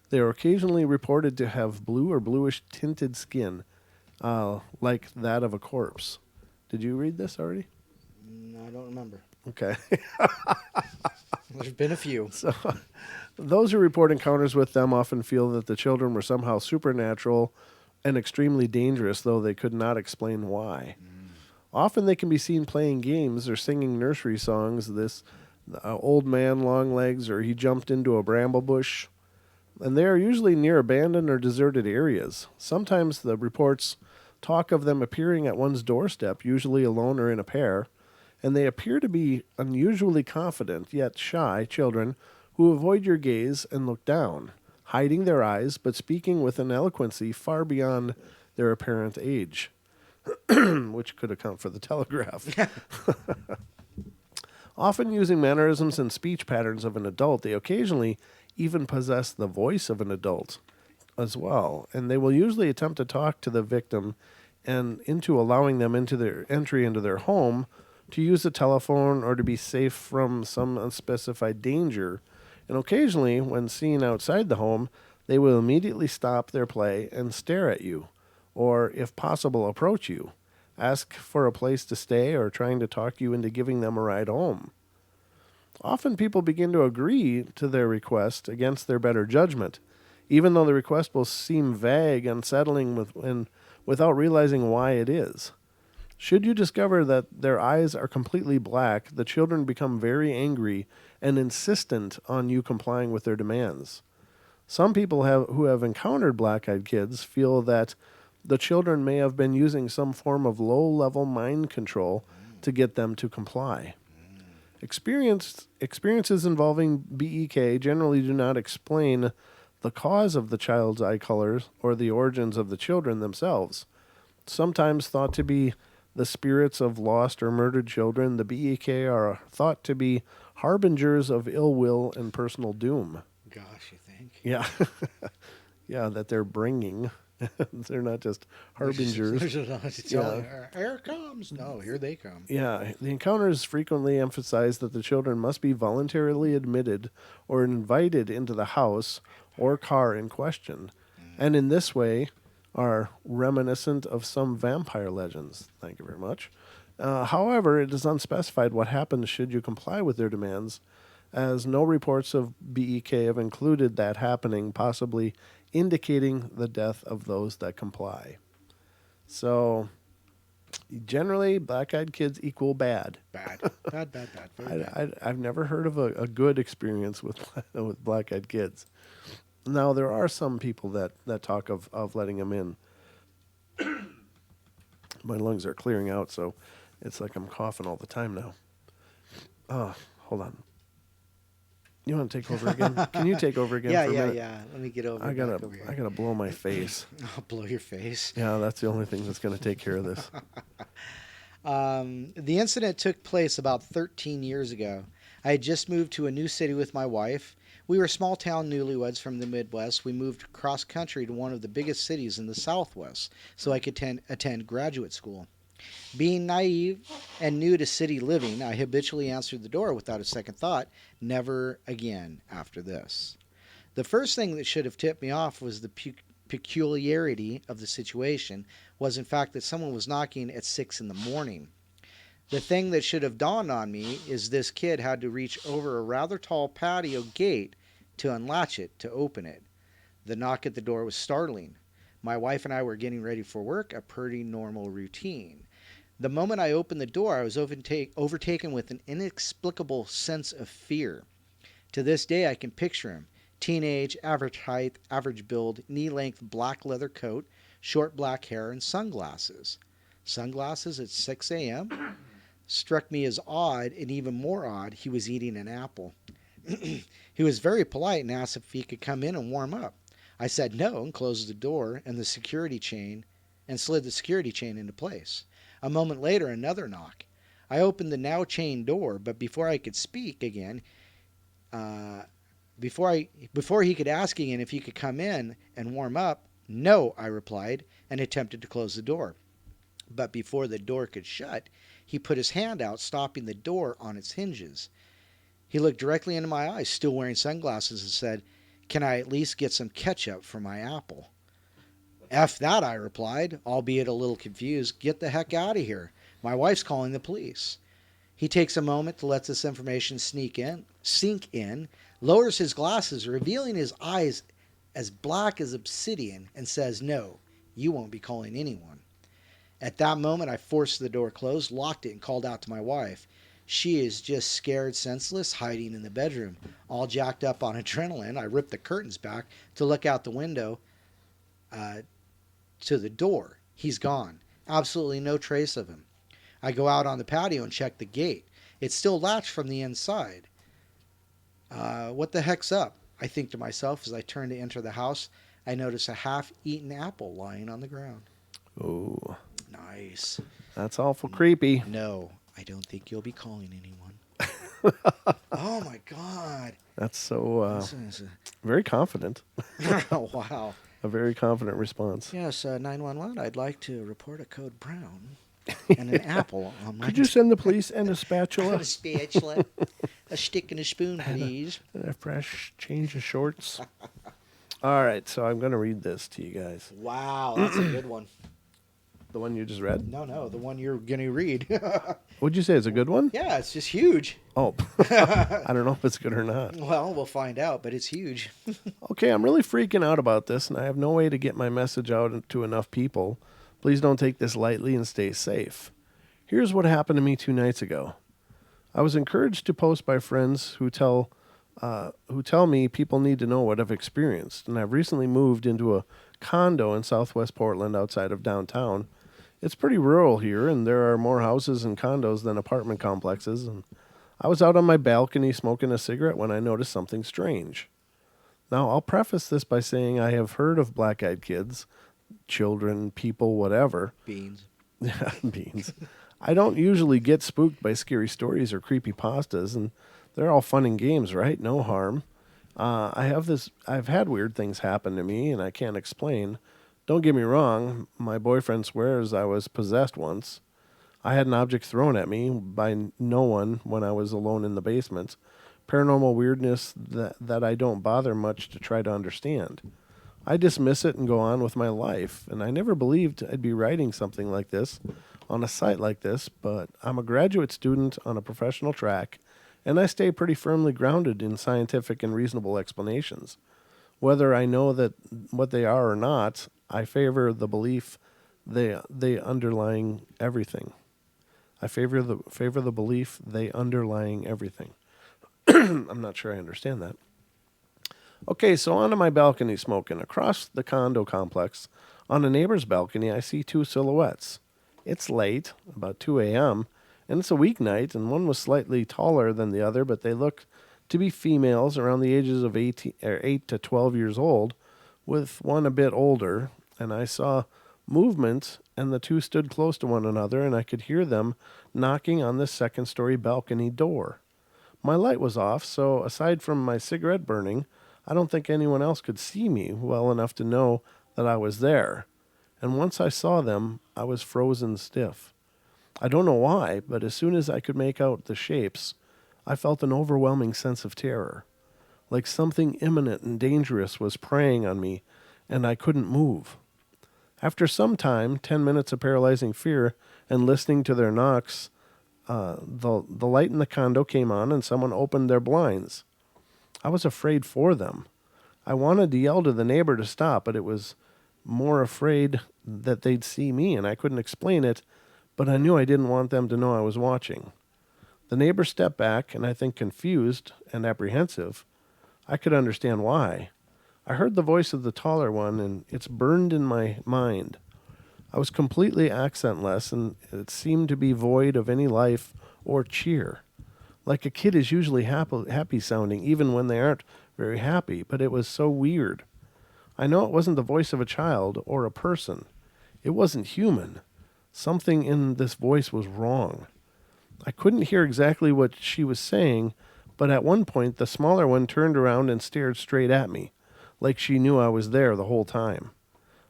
They are occasionally reported to have blue or bluish tinted skin, like that of a corpse. Did you read this already? No, I don't remember. Okay. There's been a few. So, those who report encounters with them often feel that the children were somehow supernatural and extremely dangerous, though they could not explain why. Often they can be seen playing games or singing nursery songs. This old man, long legs, or he jumped into a bramble bush. And they are usually near abandoned or deserted areas. Sometimes the reports talk of them appearing at one's doorstep, usually alone or in a pair, and they appear to be unusually confident, yet shy children who avoid your gaze and look down, hiding their eyes but speaking with an eloquency far beyond their apparent age, which could account for the telegraph. Often using mannerisms and speech patterns of an adult, they occasionally even possess the voice of an adult as well, and they will usually attempt to talk to the victim and into allowing them into their entry into their home to use a telephone or to be safe from some unspecified danger. And occasionally, when seen outside the home, they will immediately stop their play and stare at you, or, if possible, approach you, ask for a place to stay, or trying to talk you into giving them a ride home. Often people begin to agree to their request against their better judgment, even though the request will seem vague, unsettling, without realizing why it is. Should you discover that their eyes are completely black, the children become very angry and insistent on you complying with their demands. Some people who have encountered black-eyed kids feel that the children may have been using some form of low-level mind control to get them to comply. Experiences involving BEK generally do not explain the cause of the child's eye colors or the origins of the children themselves. Sometimes thought to be the spirits of lost or murdered children, the BEK are thought to be harbingers of ill will and personal doom. Gosh, you think? Yeah. Yeah, that they're bringing. They're not just harbingers. They're just telling you, here it comes. No, here they come. Yeah, the encounters frequently emphasize that the children must be voluntarily admitted or invited into the house or car in question, and in this way are reminiscent of some vampire legends. Thank you very much. However, it is unspecified what happens should you comply with their demands, as no reports of BEK have included that happening, possibly indicating the death of those that comply. So, generally, black-eyed kids equal bad. Bad. Bad. Very bad. I've never heard of a good experience with with black-eyed kids. Now, there are some people that talk of letting them in. My lungs are clearing out, so it's like I'm coughing all the time now. Oh, hold on. You want to take over again? Can you take over again for a minute? Yeah. Let me get over. I back over here. gotta blow my face. I'll blow your face. Yeah, that's the only thing that's gonna take care of this. The incident took place about 13 years ago. I had just moved to a new city with my wife. We were small town newlyweds from the Midwest. We moved cross country to one of the biggest cities in the Southwest so I could attend graduate school. Being naive and new to city living, I habitually answered the door without a second thought. Never again after this. The first thing that should have tipped me off was the peculiarity of the situation was in fact that someone was knocking at 6 in the morning. The thing that should have dawned on me is this kid had to reach over a rather tall patio gate to unlatch it, to open it. The knock at the door was startling. My wife and I were getting ready for work, a pretty normal routine. The moment I opened the door, I was overtaken with an inexplicable sense of fear. To this day, I can picture him. Teenage, average height, average build, knee-length black leather coat, short black hair, and sunglasses. Sunglasses at 6 a.m.? Struck me as odd, and even more odd, he was eating an apple. He was very polite and asked if he could come in and warm up. I said no and closed the door and slid the security chain into place. A moment later, another knock. I opened the now chained door, but before I could speak again, before he could ask again if he could come in and warm up, no, I replied, and attempted to close the door. But before the door could shut, he put his hand out, stopping the door on its hinges. He looked directly into my eyes, still wearing sunglasses, and said, "Can I at least get some ketchup for my apple?" "F that," I replied, albeit a little confused. "Get the heck out of here. My wife's calling the police." He takes a moment to let this information sink in, lowers his glasses, revealing his eyes as black as obsidian, and says, "No, you won't be calling anyone." At that moment, I forced the door closed, locked it, and called out to my wife. She is just scared senseless, hiding in the bedroom. All jacked up on adrenaline, I ripped the curtains back to look out the window to the door. He's gone. Absolutely no trace of him. I go out on the patio and check the gate. It's still latched from the inside. What the heck's up? I think to myself as I turn to enter the house. I notice a half-eaten apple lying on the ground. Oh, Nice. that's awful creepy. No, I don't think you'll be calling anyone. Oh my God. That's so very confident. Oh, wow. A very confident response. Yes, 911. I'd like to report a code brown and an apple on my. Could you send the police and a spatula? A spatula, a stick and a spoon, please. And a fresh change of shorts. All right, so I'm going to read this to you guys. Wow, that's a good one. The one you just read? No, the one you're gonna read. Would you say it's a good one? Yeah, it's just huge. Oh, I don't know if it's good or not. Well, we'll find out, but it's huge. Okay, I'm really freaking out about this, and I have no way to get my message out to enough people. Please don't take this lightly and stay safe. Here's what happened to me 2 nights ago. I was encouraged to post by friends who tell me people need to know what I've experienced, and I've recently moved into a condo in southwest Portland outside of downtown. It's pretty rural here, and there are more houses and condos than apartment complexes. And I was out on my balcony smoking a cigarette when I noticed something strange. Now, I'll preface this by saying I have heard of black-eyed kids, children, people, whatever. Beans. Beans. I don't usually get spooked by scary stories or creepy pastas, and they're all fun and games, right? No harm. I've had weird things happen to me, and I can't explain. Don't get me wrong, my boyfriend swears I was possessed once. I had an object thrown at me by no one when I was alone in the basement. Paranormal weirdness that I don't bother much to try to understand. I dismiss it and go on with my life, and I never believed I'd be writing something like this on a site like this, but I'm a graduate student on a professional track, and I stay pretty firmly grounded in scientific and reasonable explanations. Whether I know that what they are or not, I favor the belief they underlying everything. I favor the belief they underlying everything. I'm not sure I understand that. Okay, so onto my balcony smoking. Across the condo complex, on a neighbor's balcony, I see two silhouettes. It's late, about 2 a.m., and it's a weeknight, and one was slightly taller than the other, but they look to be females around the ages of 8 to 12 years old, with one a bit older, and I saw movement, and the two stood close to one another, and I could hear them knocking on the second-story balcony door. My light was off, so aside from my cigarette burning, I don't think anyone else could see me well enough to know that I was there. And once I saw them, I was frozen stiff. I don't know why, but as soon as I could make out the shapes, I felt an overwhelming sense of terror, like something imminent and dangerous was preying on me, and I couldn't move. After some time, 10 minutes of paralyzing fear, and listening to their knocks, the light in the condo came on and someone opened their blinds. I was afraid for them. I wanted to yell to the neighbor to stop, but it was more afraid that they'd see me, and I couldn't explain it, but I knew I didn't want them to know I was watching. The neighbor stepped back, and I think confused and apprehensive. I could understand why. I heard the voice of the taller one, and it's burned in my mind. I was completely accentless, and it seemed to be void of any life or cheer. Like a kid is usually happy sounding, even when they aren't very happy, but it was so weird. I know it wasn't the voice of a child or a person. It wasn't human. Something in this voice was wrong. I couldn't hear exactly what she was saying, but at one point the smaller one turned around and stared straight at me, like she knew I was there the whole time.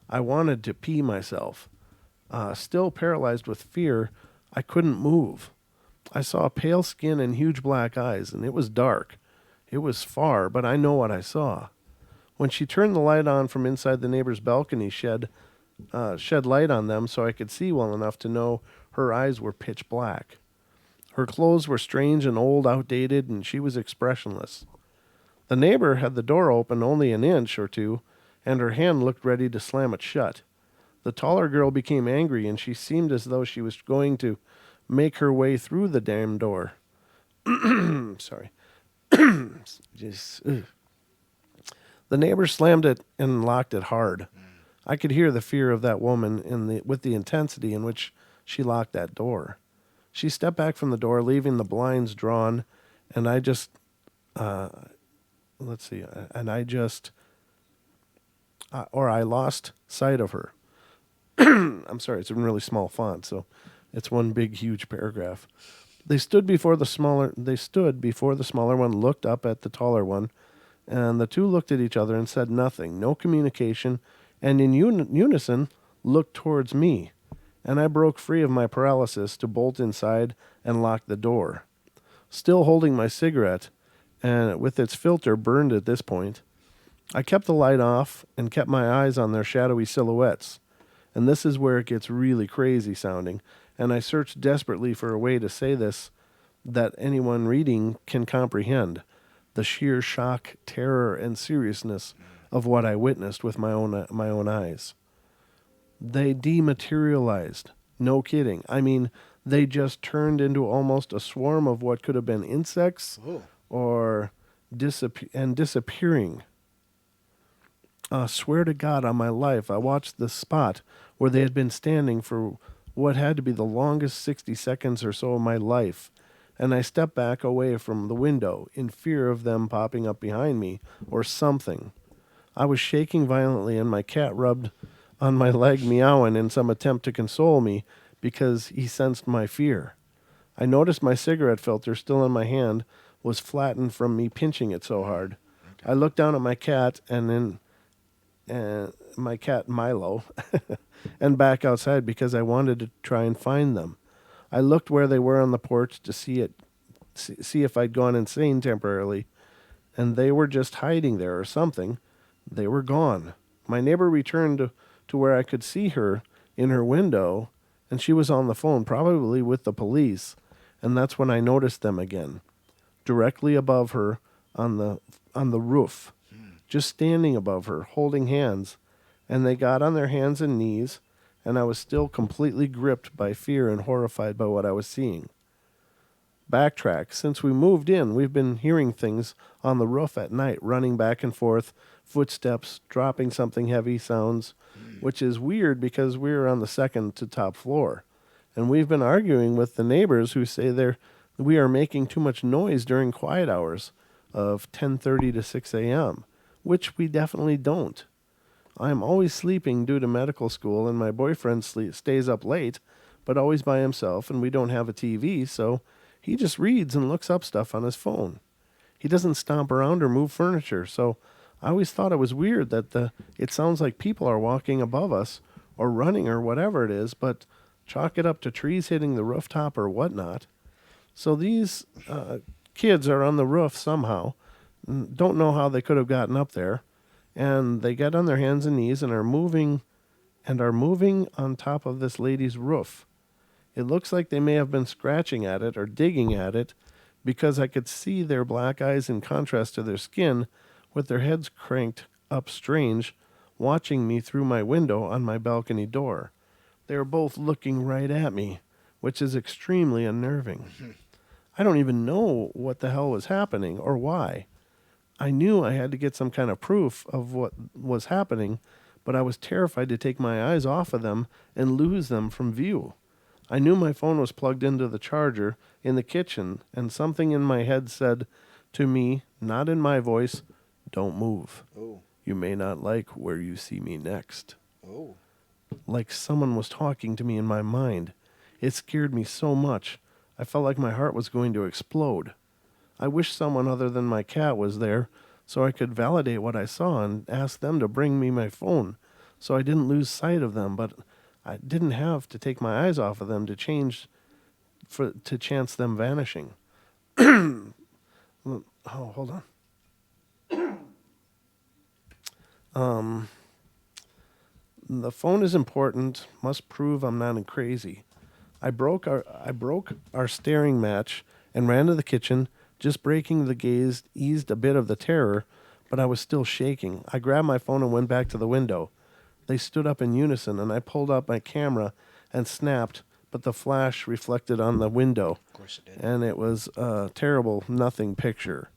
I wanted to pee myself. Still paralyzed with fear, I couldn't move. I saw pale skin and huge black eyes, and it was dark. It was far, but I know what I saw. When she turned the light on from inside the neighbor's balcony, shed light on them so I could see well enough to know her eyes were pitch black. Her clothes were strange and old, outdated, and she was expressionless. The neighbor had the door open only an inch or two, and her hand looked ready to slam it shut. The taller girl became angry, and she seemed as though she was going to make her way through the damn door. Sorry. Just, ugh. The neighbor slammed it and locked it hard. I could hear the fear of that woman with the intensity in which she locked that door. She stepped back from the door, leaving the blinds drawn, and I lost sight of her. I'm sorry, it's in really small font, so it's one big, huge paragraph. They stood before the smaller one, looked up at the taller one, and the two looked at each other and said nothing, no communication, and in unison looked towards me. And I broke free of my paralysis to bolt inside and lock the door. Still holding my cigarette, and with its filter burned at this point, I kept the light off and kept my eyes on their shadowy silhouettes. And this is where it gets really crazy sounding. And I searched desperately for a way to say this that anyone reading can comprehend the sheer shock, terror, and seriousness of what I witnessed with my own eyes. They dematerialized. No kidding. I mean, they just turned into almost a swarm of what could have been insects Oh. or disappearing. Swear to God on my life, I watched the spot where they had been standing for what had to be the longest 60 seconds or so of my life, and I stepped back away from the window in fear of them popping up behind me or something. I was shaking violently, and my cat rubbed on my leg, meowing in some attempt to console me because he sensed my fear. I noticed my cigarette filter, still in my hand, was flattened from me pinching it so hard. Okay. I looked down at my cat and my cat Milo and back outside because I wanted to try and find them. I looked where they were on the porch to see if I'd gone insane temporarily, and they were just hiding there or something. They were gone. My neighbor returned to where I could see her in her window, and she was on the phone, probably with the police, and that's when I noticed them again, directly above her on the roof, just standing above her, holding hands, and they got on their hands and knees, and I was still completely gripped by fear and horrified by what I was seeing. Backtrack. Since we moved in, we've been hearing things on the roof at night, running back and forth, footsteps, dropping something heavy sounds, which is weird because we're on the second to top floor. And we've been arguing with the neighbors who say we are making too much noise during quiet hours of 10:30 to 6 a.m., which we definitely don't. I'm always sleeping due to medical school, and my boyfriend stays up late, but always by himself, and we don't have a TV, so he just reads and looks up stuff on his phone. He doesn't stomp around or move furniture, so I always thought it was weird that it sounds like people are walking above us or running or whatever it is, but chalk it up to trees hitting the rooftop or whatnot. So these kids are on the roof somehow. Don't know how they could have gotten up there, and they get on their hands and knees and are moving on top of this lady's roof. It looks like they may have been scratching at it or digging at it because I could see their black eyes in contrast to their skin with their heads cranked up strange, watching me through my window on my balcony door. They are both looking right at me, which is extremely unnerving. I don't even know what the hell was happening or why. I knew I had to get some kind of proof of what was happening, but I was terrified to take my eyes off of them and lose them from view. I knew my phone was plugged into the charger in the kitchen, and something in my head said to me, not in my voice, "Don't move. Oh. You may not like where you see me next." Oh. Like someone was talking to me in my mind. It scared me so much. I felt like my heart was going to explode. I wish someone other than my cat was there so I could validate what I saw and ask them to bring me my phone so I didn't lose sight of them, but I didn't have to take my eyes off of them to chance them vanishing. Oh, hold on. The phone is important. Must prove I'm not crazy. I broke our staring match and ran to the kitchen. Just breaking the gaze eased a bit of the terror, but I was still shaking. I grabbed my phone and went back to the window. They stood up in unison, and I pulled out my camera and snapped, but the flash reflected on the window. Of course it did. And it was a terrible nothing picture.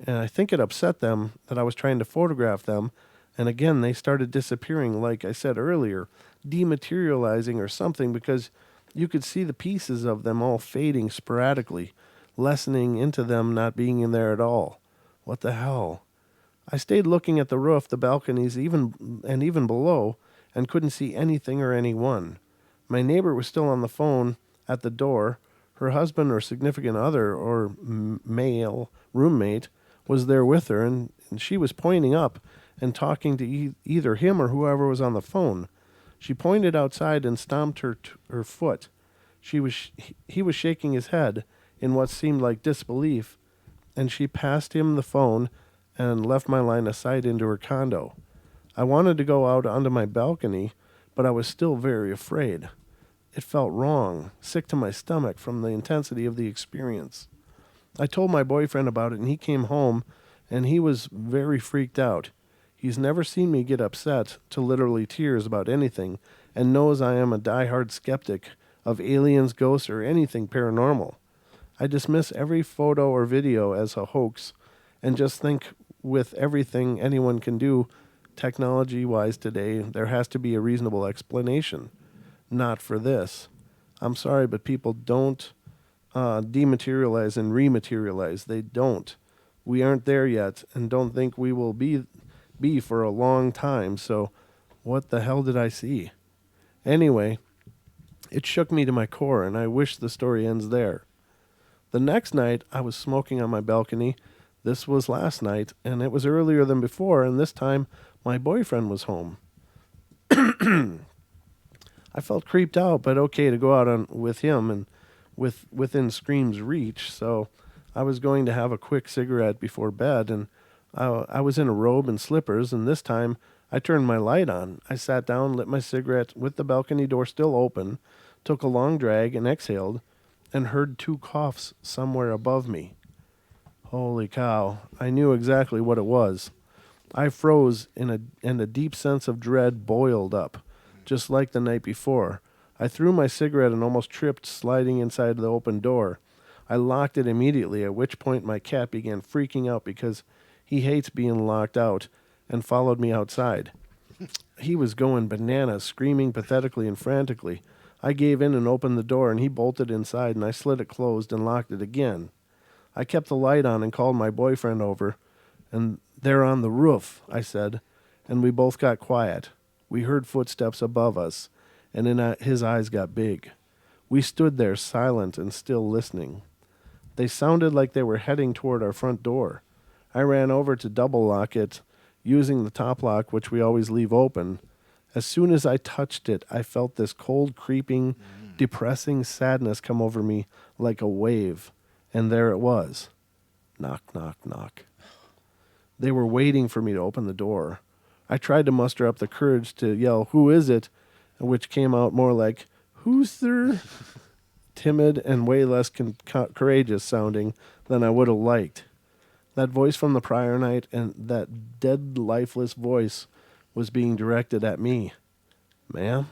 And I think it upset them that I was trying to photograph them, and again they started disappearing, like I said earlier, dematerializing or something, because you could see the pieces of them all fading sporadically, lessening into them not being in there at all. What the hell? I stayed looking at the roof, the balconies, even below, and couldn't see anything or anyone. My neighbor was still on the phone at the door. Her husband or significant other or male roommate was there with her, and she was pointing up and talking to either him or whoever was on the phone. She pointed outside and stomped her foot. He was shaking his head in what seemed like disbelief, and she passed him the phone and left my line of sight into her condo. I wanted to go out onto my balcony, but I was still very afraid. It felt wrong, sick to my stomach from the intensity of the experience. I told my boyfriend about it, and he came home, and he was very freaked out. He's never seen me get upset to literally tears about anything, and knows I am a die-hard skeptic of aliens, ghosts, or anything paranormal. I dismiss every photo or video as a hoax and just think with everything anyone can do technology wise today, there has to be a reasonable explanation. Not for this. I'm sorry, but people don't dematerialize and rematerialize. They don't. We aren't there yet and don't think we will be for a long time. So what the hell did I see? Anyway, it shook me to my core, and I wish the story ends there. The next night, I was smoking on my balcony. This was last night, and it was earlier than before, and this time my boyfriend was home. I felt creeped out, but okay to go out with him and within scream's reach, so I was going to have a quick cigarette before bed, and I was in a robe and slippers, and this time I turned my light on. I sat down, lit my cigarette with the balcony door still open, took a long drag, and exhaled, and heard two coughs somewhere above me. Holy cow, I knew exactly what it was. I froze, and a deep sense of dread boiled up, just like the night before. I threw my cigarette and almost tripped, sliding inside the open door. I locked it immediately, at which point my cat began freaking out because he hates being locked out, and followed me outside. He was going bananas, screaming pathetically and frantically. I gave in and opened the door, and he bolted inside, and I slid it closed and locked it again. I kept the light on and called my boyfriend over, and they're on the roof, I said, and we both got quiet. We heard footsteps above us, and his eyes got big. We stood there silent and still listening. They sounded like they were heading toward our front door. I ran over to double lock it, using the top lock, which we always leave open. As soon as I touched it, I felt this cold, creeping, depressing sadness come over me like a wave. And there it was. Knock, knock, knock. They were waiting for me to open the door. I tried to muster up the courage to yell, "Who is it?" which came out more like, "Who's there?" Timid and way less courageous sounding than I would have liked. That voice from the prior night and that dead, lifeless voice was being directed at me. "Ma'am,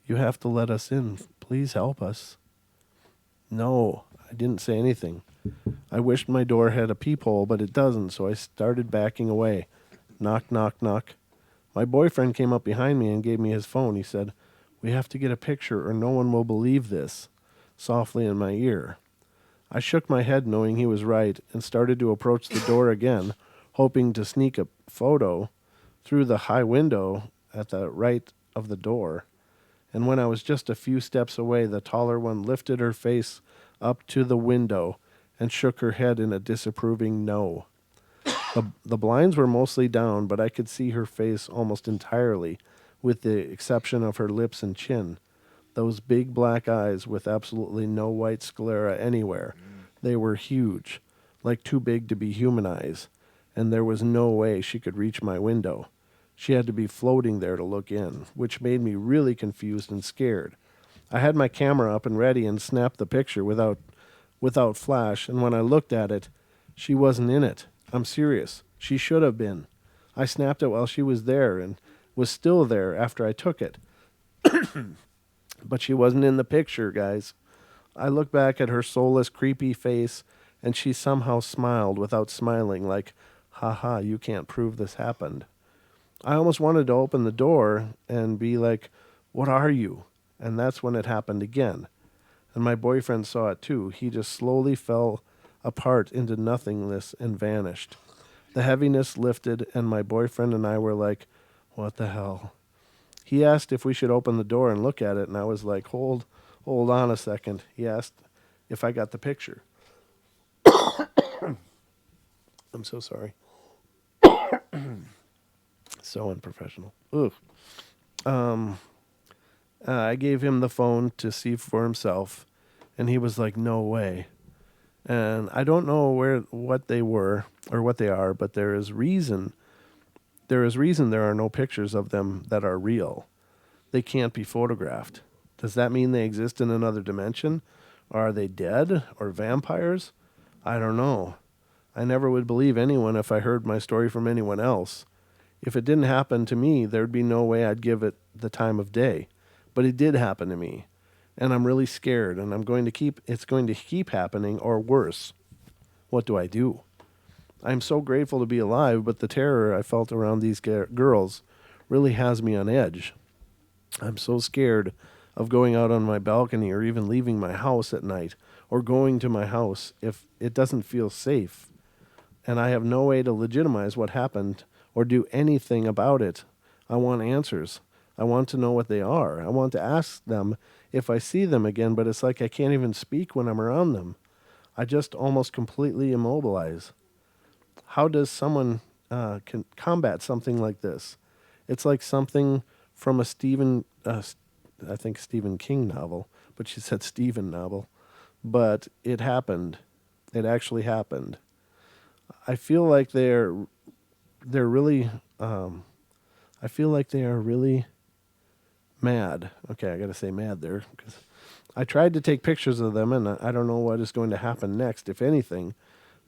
you have to let us in. Please help us." No, I didn't say anything. I wished my door had a peephole, but it doesn't, so I started backing away. Knock, knock, knock. My boyfriend came up behind me and gave me his phone. He said, "We have to get a picture or no one will believe this," softly in my ear. I shook my head knowing he was right and started to approach the door again, hoping to sneak a photo through the high window at the right of the door. And when I was just a few steps away, the taller one lifted her face up to the window and shook her head in a disapproving no. The blinds were mostly down, but I could see her face almost entirely, with the exception of her lips and chin. Those big black eyes with absolutely no white sclera anywhere. They were huge, like too big to be human eyes, and there was no way she could reach my window. She had to be floating there to look in, which made me really confused and scared. I had my camera up and ready and snapped the picture without flash, and when I looked at it, she wasn't in it. I'm serious. She should have been. I snapped it while she was there and was still there after I took it. But she wasn't in the picture, guys. I looked back at her soulless, creepy face, and she somehow smiled without smiling, like, "Ha, you can't prove this happened." I almost wanted to open the door and be like, "What are you?" And that's when it happened again. And my boyfriend saw it too. He just slowly fell apart into nothingness and vanished. The heaviness lifted, and my boyfriend and I were like, "What the hell?" He asked if we should open the door and look at it, and I was like, hold on a second. He asked if I got the picture. I'm so sorry. So unprofessional. Ugh. I gave him the phone to see for himself, and he was like, "No way." And I don't know what they were or what they are, but there is reason there are no pictures of them that are real. they can't be photographed. Does that mean they exist in another dimension? Are they dead or vampires? I don't know. I never would believe anyone if I heard my story from anyone else. If it didn't happen to me, there'd be no way I'd give it the time of day. But it did happen to me. And I'm really scared, and it's going to keep happening, or worse. What do I do? I'm so grateful to be alive, but the terror I felt around these girls really has me on edge. I'm so scared of going out on my balcony or even leaving my house at night or going to my house if it doesn't feel safe. And I have no way to legitimize what happened or do anything about it. I want answers. I want to know what they are. I want to ask them if I see them again, but it's like I can't even speak when I'm around them. I just almost completely immobilize. How does someone can combat something like this? It's like something from a I think Stephen King novel, but she said Stephen novel. But it happened. It actually happened. I feel like they're really. I feel like they are really mad. Okay, I got to say mad there because I tried to take pictures of them, and I don't know what is going to happen next, if anything.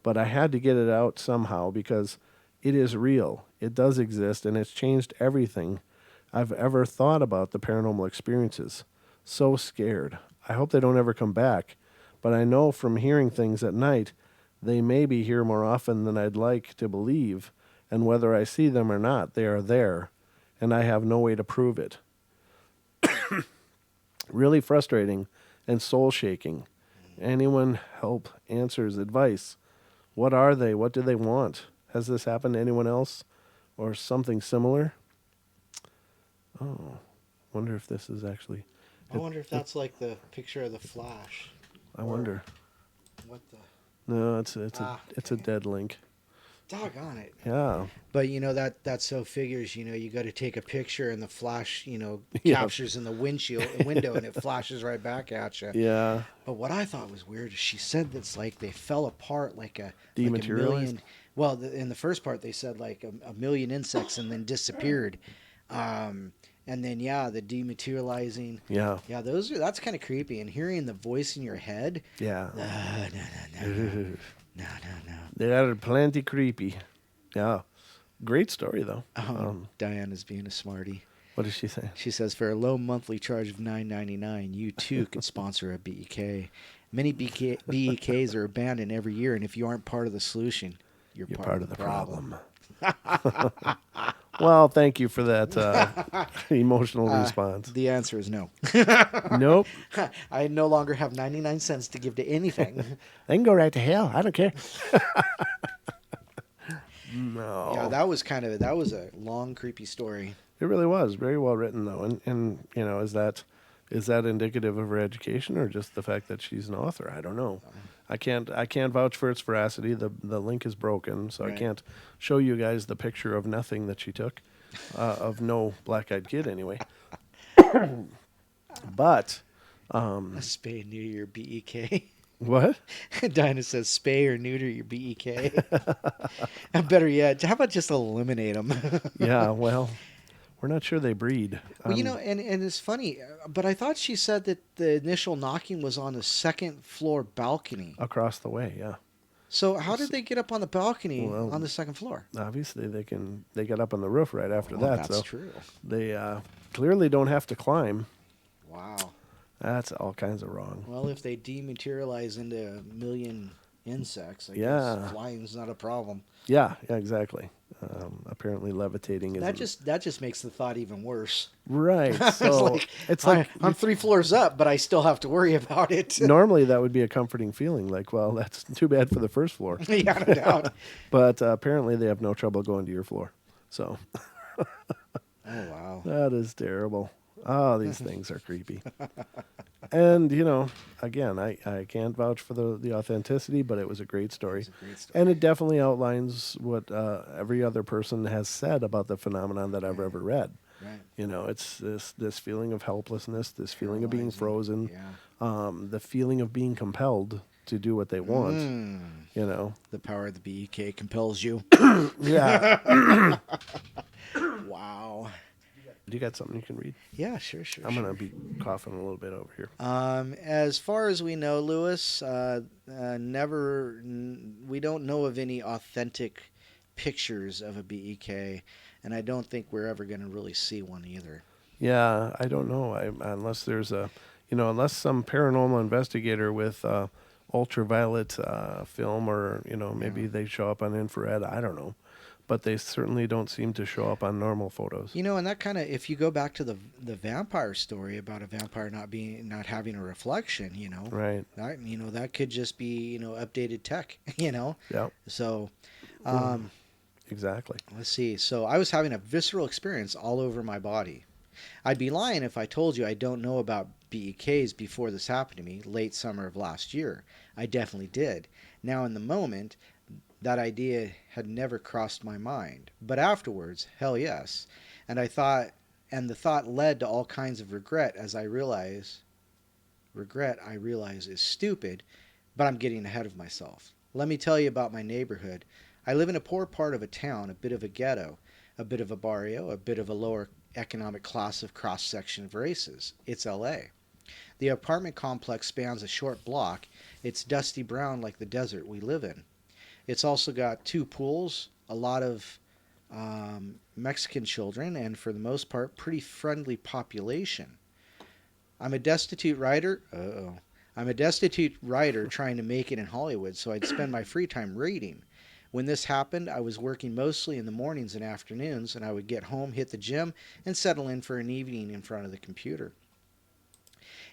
But I had to get it out somehow because it is real. It does exist, and it's changed everything I've ever thought about the paranormal experiences. So scared. I hope they don't ever come back, but I know from hearing things at night, they may be here more often than I'd like to believe, and whether I see them or not, they are there, and I have no way to prove it. Really frustrating and soul-shaking. Anyone help, answers, advice? What are they? What do they want? Has this happened to anyone else or something similar? Oh, wonder if this is actually... I wonder if that's like the picture of the Flash. I wonder. What the... No, it's a dead link. Doggone it. Yeah. But that so figures, you got to take a picture and the flash, Yeah. captures in the window and it flashes right back at you. Yeah. But what I thought was weird is she said that's like they fell apart like a Dematerialized? million. Well, in the first part they said like a million insects and then disappeared. And then the dematerializing. Yeah. Yeah, that's kind of creepy. And hearing the voice in your head. Yeah. No. They are plenty creepy. Yeah. Great story, though. Diana's being a smarty. What does she say? She says, for a low monthly charge of $9.99, you too could sponsor a BEK. Many BEKs are abandoned every year, and if you aren't part of the solution, you're part of the problem. Well, thank you for that emotional response. The answer is no. Nope. I no longer have 99 cents to give to anything. They can go right to hell. I don't care. No. Yeah, that was a long, creepy story. It really was very well written, though, and is that indicative of her education or just the fact that she's an author? I don't know. I can't vouch for its veracity. The link is broken, so right. I can't show you guys the picture of nothing that she took, of no black-eyed kid anyway. But a spay and neuter your BEK. What? Dinah says spay or neuter your BEK. And better yet, how about just eliminate them? Yeah, well, we're not sure they breed. Well, and it's funny, but I thought she said that the initial knocking was on the second floor balcony. Across the way, yeah. So how did they get up on the balcony on the second floor? Obviously, they got up on the roof right after that. That's true. They clearly don't have to climb. Wow. That's all kinds of wrong. Well, if they dematerialize into a million insects, I guess flying's not a problem. Yeah, exactly. Apparently levitating is... That just makes the thought even worse. Right. So it's like I'm 3 floors up, but I still have to worry about it. Normally that would be a comforting feeling, like, well, that's too bad for the first floor. Yeah, no doubt. But apparently they have no trouble going to your floor. So oh, wow. That is terrible. Oh, these things are creepy. And, again, I can't vouch for the authenticity, but it was a great story. And it definitely outlines what every other person has said about the phenomenon that I've ever read. Right. It's this feeling of helplessness, this feeling of being frozen, the feeling of being compelled to do what they want. The power of the BEK compels you. Yeah. Wow. Do you got something you can read? Yeah, sure, sure, I'm sure. gonna be coughing a little bit over here. As far as we know, Lewis, we don't know of any authentic pictures of a BEK, and I don't think we're ever going to really see one either. Yeah, I don't know. Unless there's unless some paranormal investigator with ultraviolet film, or Yeah. maybe they show up on infrared. I don't know, but they certainly don't seem to show up on normal photos. And that kind of, if you go back to the vampire story about a vampire not having a reflection, Right. that could just be updated tech, Yeah. So, Well, um, exactly. let's see. So I was having a visceral experience all over my body. I'd be lying if I told you I don't know about BEKs before this happened to me, late summer of last year. I definitely did. Now, in the moment, that idea had never crossed my mind. But afterwards, hell yes. And the thought led to all kinds of regret I realize is stupid, but I'm getting ahead of myself. Let me tell you about my neighborhood. I live in a poor part of a town, a bit of a ghetto, a bit of a barrio, a bit of a lower economic class of cross section of races. It's LA. The apartment complex spans a short block. It's dusty brown like the desert we live in. It's also got two pools, a lot of Mexican children, and for the most part, pretty friendly population. I'm a destitute writer. Uh-oh. I'm a destitute writer trying to make it in Hollywood, so I'd spend my free time reading. When this happened, I was working mostly in the mornings and afternoons, and I would get home, hit the gym, and settle in for an evening in front of the computer.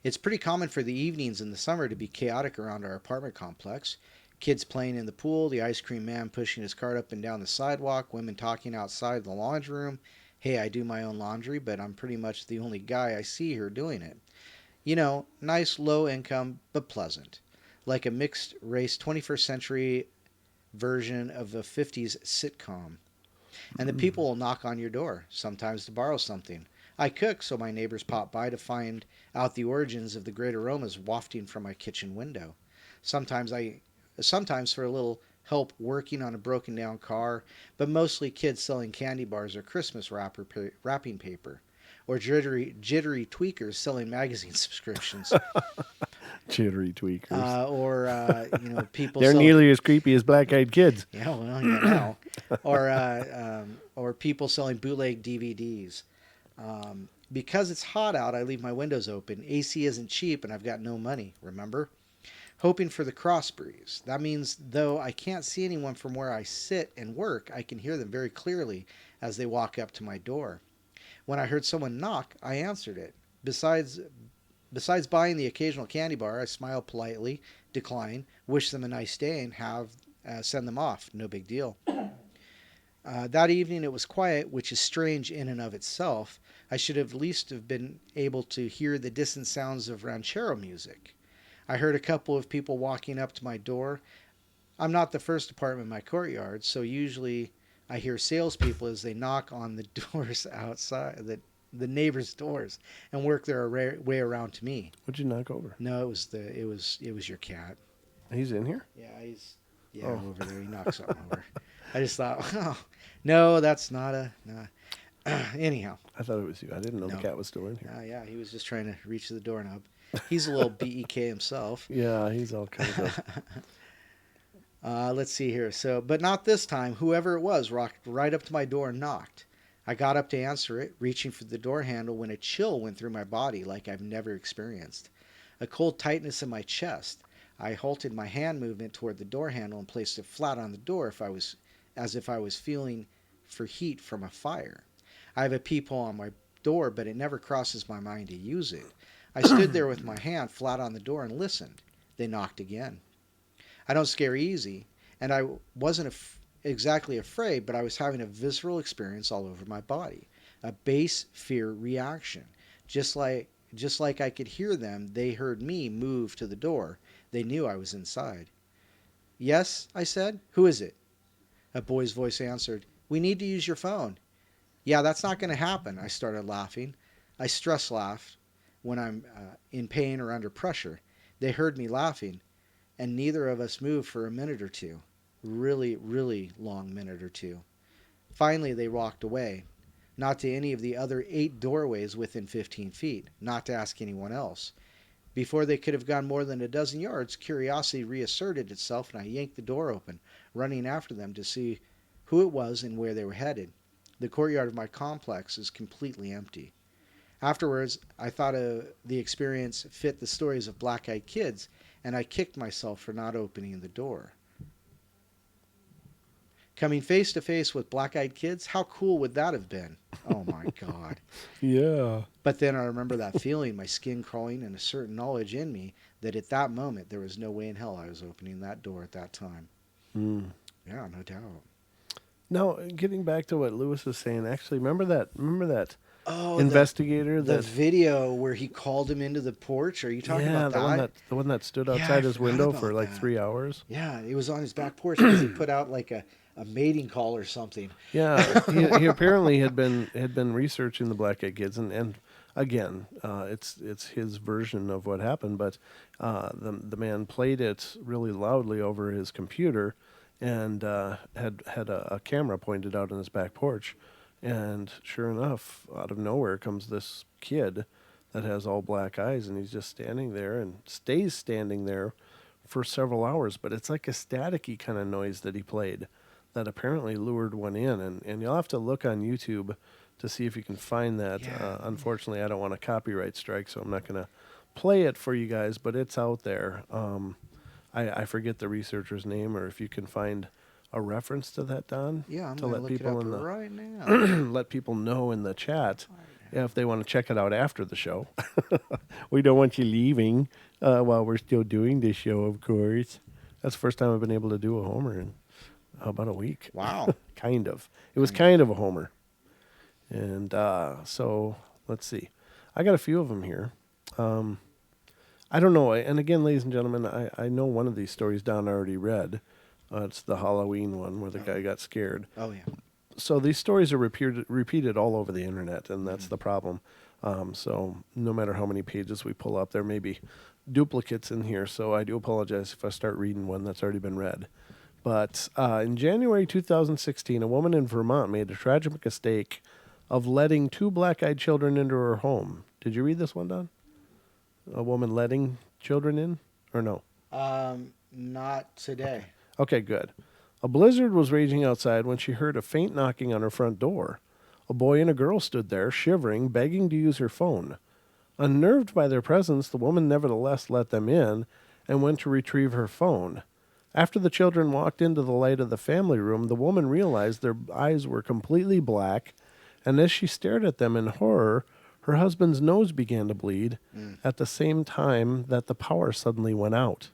It's pretty common for the evenings in the summer to be chaotic around our apartment complex. Kids playing in the pool, the ice cream man pushing his cart up and down the sidewalk, women talking outside the laundry room. Hey, I do my own laundry, but I'm pretty much the only guy I see here doing it. Nice low income, but pleasant. Like a mixed race 21st century version of a 50s sitcom. And the people will knock on your door, sometimes to borrow something. I cook, so my neighbors pop by to find out the origins of the great aromas wafting from my kitchen window. Sometimes I sometimes for a little help working on a broken down car, but mostly kids selling candy bars or Christmas wrapping paper, or jittery tweakers selling magazine subscriptions, Jittery tweakers. or people They're selling. nearly as creepy as black-eyed kids. Yeah, well, now, or people selling bootleg DVDs. Because it's hot out, I leave my windows open. AC isn't cheap, and I've got no money. Remember, hoping for the cross breeze. That means though I can't see anyone from where I sit and work, I can hear them very clearly as they walk up to my door. When I heard someone knock, I answered it. Besides Besides buying the occasional candy bar, I smile politely, decline, wish them a nice day, and send them off. No big deal. That evening it was quiet, which is strange in and of itself. I should have at least have been able to hear the distant sounds of ranchero music. I heard a couple of people walking up to my door. I'm not the first apartment in my courtyard, so usually I hear salespeople as they knock on the doors outside, the neighbors' doors, and work their way around to me. What'd you knock over? No, it was your cat. He's in here? Yeah, Oh. over there. He knocked something over. I just thought, oh, no, that's not a. No. Anyhow, I thought it was you. I didn't know no. the cat was still in here. Yeah, he was just trying to reach the doorknob. He's a little BEK himself. Yeah, he's all kinds of. Let's see here. So, but not this time. Whoever it was rocked right up to my door and knocked. I got up to answer it, reaching for the door handle when a chill went through my body like I've never experienced. A cold tightness in my chest. I halted my hand movement toward the door handle and placed it flat on the door as if I was feeling for heat from a fire. I have a peephole on my door, but it never crosses my mind to use it. I stood there with my hand flat on the door and listened. They knocked again. I don't scare easy, and I wasn't exactly afraid, but I was having a visceral experience all over my body, a base fear reaction. Just like I could hear them, they heard me move to the door. They knew I was inside. Yes, I said. Who is it? A boy's voice answered. We need to use your phone. Yeah, that's not going to happen. I started laughing. I stress laugh when I'm in pain or under pressure. They heard me laughing, and neither of us moved for a minute or two. Really, really long minute or two. Finally, they walked away. not to any of the other 8 doorways within 15 feet, not to ask anyone else. Before they could have gone more than a dozen yards, curiosity reasserted itself, and I yanked the door open, running after them to see who it was and where they were headed. The courtyard of my complex is completely empty. Afterwards, I thought the experience fit the stories of black-eyed kids, and I kicked myself for not opening the door. Coming face to face with black-eyed kids, how cool would that have been? Oh my God. Yeah. But then I remember that feeling, my skin crawling, and a certain knowledge in me that at that moment there was no way in hell I was opening that door at that time. Mm. Yeah, no doubt. Now, getting back to what Lewis was saying, actually, remember that Oh, investigator the that video where he called him into the porch. Are you talking yeah, about that? the one that stood Yeah, I outside his forgot window for about like that. 3 hours. Yeah, he was on his back porch because he put out like a mating call or something. Yeah, he apparently had been researching the black-eyed kids, and again, it's his version of what happened, but the man played it really loudly over his computer, and had a camera pointed out on his back porch, and sure enough, out of nowhere comes this kid that has all black eyes, and he's just standing there and stays standing there for several hours, but it's like a staticky kind of noise that he played that apparently lured one in, and you'll have to look on YouTube to see if you can find that. Yeah. Unfortunately, I don't want a copyright strike, so I'm not going to play it for you guys, but it's out there. I forget the researcher's name, or if you can find a reference to that, Don, Yeah, I'm to going to let look it people up in the right now. let people know in the chat if they want to check it out after the show. We don't want you leaving while we're still doing this show, of course. That's the first time I've been able to do a homer in about a week. Wow. Kind of. It was kind of a homer. And so let's see. I got a few of them here. I don't know. And again, ladies and gentlemen, I know one of these stories Don already read. It's the Halloween one where the guy got scared. Oh, yeah. So these stories are repeated all over the internet, and that's the problem. So no matter how many pages we pull up, there may be duplicates in here. So I do apologize if I start reading one that's already been read. But in January 2016, a woman in Vermont made a tragic mistake of letting 2 black-eyed children into her home. Did you read this one, Don? A woman letting children in, or no? Not today. Okay, good. A blizzard was raging outside when she heard a faint knocking on her front door. A boy and a girl stood there, shivering, begging to use her phone. Unnerved by their presence, the woman nevertheless let them in and went to retrieve her phone. After the children walked into the light of the family room, the woman realized their eyes were completely black, and as she stared at them in horror, her husband's nose began to bleed at the same time that the power suddenly went out.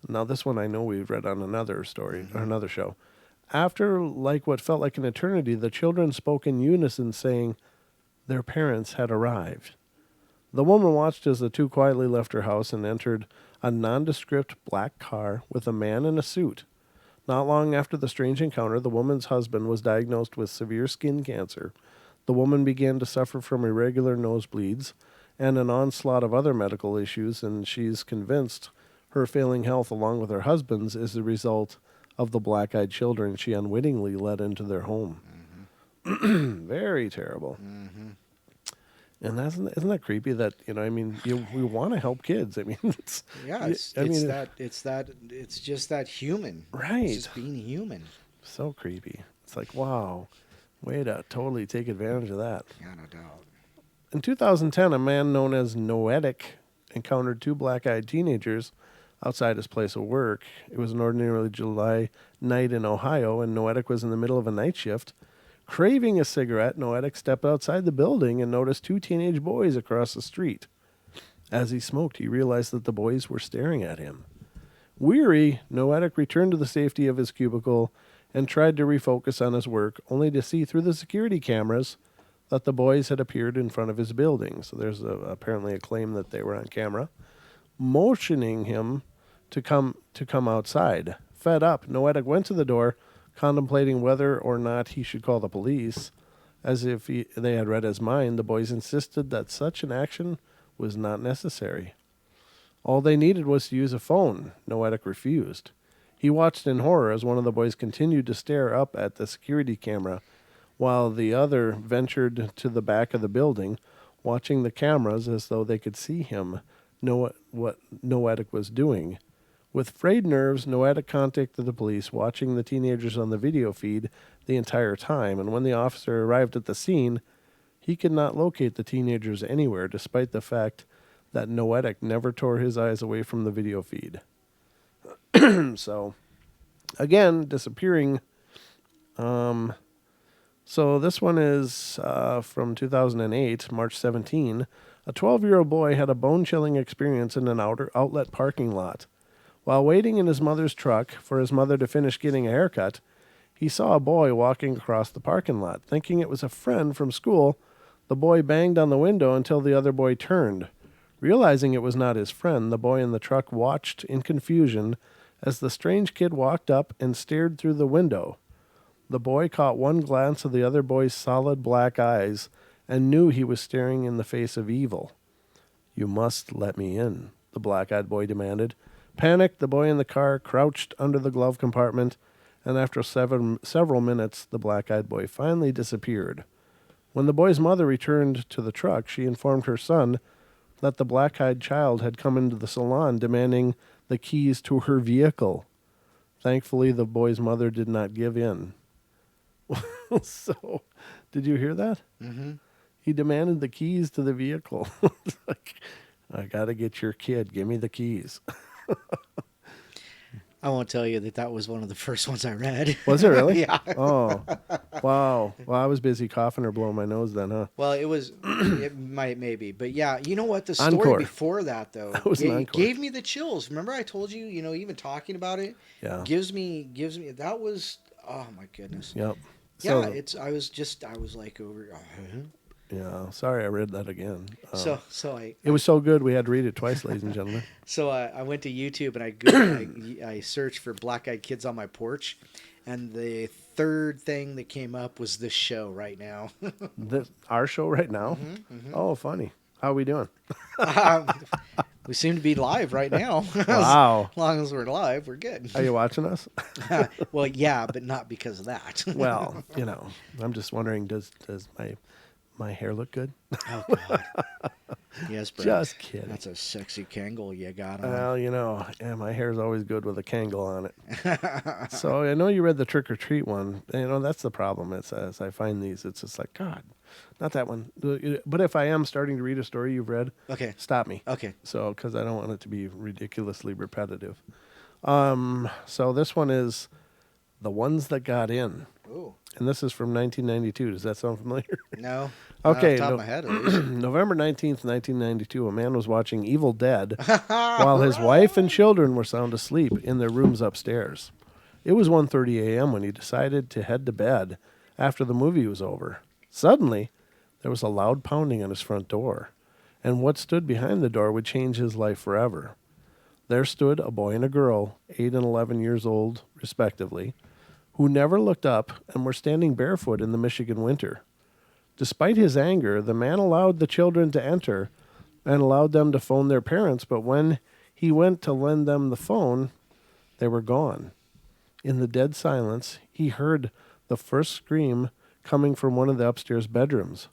Now, this one I know we've read on another story, or another show. After, like what felt like an eternity, the children spoke in unison, saying their parents had arrived. The woman watched as the 2 quietly left her house and entered a nondescript black car with a man in a suit. Not long after the strange encounter, the woman's husband was diagnosed with severe skin cancer. The woman began to suffer from irregular nosebleeds and an onslaught of other medical issues, and she's convinced her failing health, along with her husband's, is the result of the black-eyed children she unwittingly let into their home. Very terrible. And isn't that creepy? That we want to help kids. I mean, it's just that human. Right. It's just being human. So creepy. It's like, wow, way to totally take advantage of that. Yeah, no doubt. In 2010, a man known as Noetic encountered 2 black-eyed teenagers outside his place of work. It was an ordinary July night in Ohio, and Noetic was in the middle of a night shift. Craving a cigarette, Noetic stepped outside the building and noticed 2 teenage boys across the street. As he smoked, he realized that the boys were staring at him. Weary, Noetic returned to the safety of his cubicle and tried to refocus on his work, only to see through the security cameras that the boys had appeared in front of his building. So there's apparently a claim that they were on camera, motioning him to come outside. Fed up, Noetic went to the door, contemplating whether or not he should call the police. As if they had read his mind, the boys insisted that such an action was not necessary. All they needed was to use a phone. Noetic refused. He watched in horror as one of the boys continued to stare up at the security camera. while the other ventured to the back of the building, watching the cameras as though they could see him, know what Noetic was doing. With frayed nerves, Noetic contacted the police, watching the teenagers on the video feed the entire time, and when the officer arrived at the scene, he could not locate the teenagers anywhere, despite the fact that Noetic never tore his eyes away from the video feed. So, again, disappearing. So this one is from 2008, March 17. A 12-year-old boy had a bone-chilling experience in an outlet parking lot. While waiting in his mother's truck for his mother to finish getting a haircut, he saw a boy walking across the parking lot. Thinking it was a friend from school, the boy banged on the window until the other boy turned. Realizing it was not his friend, the boy in the truck watched in confusion as the strange kid walked up and stared through the window. The boy caught one glance of the other boy's solid black eyes and knew he was staring in the face of evil. "You must let me in," the black-eyed boy demanded. Panicked, the boy in the car crouched under the glove compartment, and after several minutes, the black-eyed boy finally disappeared. When the boy's mother returned to the truck, she informed her son that the black-eyed child had come into the salon demanding the keys to her vehicle. Thankfully, the boy's mother did not give in. So, did you hear that? Mm-hmm. He demanded the keys to the vehicle. It's like, I got to get your kid. Give me the keys. I won't tell you that was one of the first ones I read. Was it really? Yeah. Oh, wow. Well, I was busy coughing or blowing my nose then, huh? Well, it maybe, but yeah, you know what? The story Encore. before that though, That was an it encore. gave me the chills. Remember, I told you, even talking about it, Yeah. gives me. That was, oh my goodness. Yep. Yeah, So, I was like over. yeah. Sorry, I read that again. So It was so good we had to read it twice, ladies and gentlemen. I went to YouTube and I searched for black-eyed kids on my porch, and the third thing that came up was this show right now. Our show right now? Mm-hmm. Oh, funny. How are we doing? We seem to be live right now. Wow. As long as we're live, we're good. Are you watching us? Well, yeah, but not because of that. Well, I'm just wondering, does my hair look good? Oh, God. Yes, Brett. Just kidding. That's a sexy Kangol you got on. Well, yeah, my hair's always good with a Kangol on it. So I know you read the Trick or Treat one. That's the problem. It's as I find these, it's just like, God, not that one. But if I am starting to read a story you've read, Okay. stop me. Okay. So, because I don't want it to be ridiculously repetitive. So this one is The Ones That Got In. Ooh. And this is from 1992. Does that sound familiar? No. Okay. Not off the top of my head, at least. November 19th, 1992, a man was watching Evil Dead while his wife and children were sound asleep in their rooms upstairs. It was 1:30 a.m. when he decided to head to bed after the movie was over. Suddenly, there was a loud pounding on his front door, and what stood behind the door would change his life forever. There stood a boy and a girl, 8 and 11 years old, respectively, who never looked up and were standing barefoot in the Michigan winter. Despite his anger, the man allowed the children to enter and allowed them to phone their parents, but when he went to lend them the phone, they were gone. In the dead silence, he heard the first scream coming from one of the upstairs bedrooms.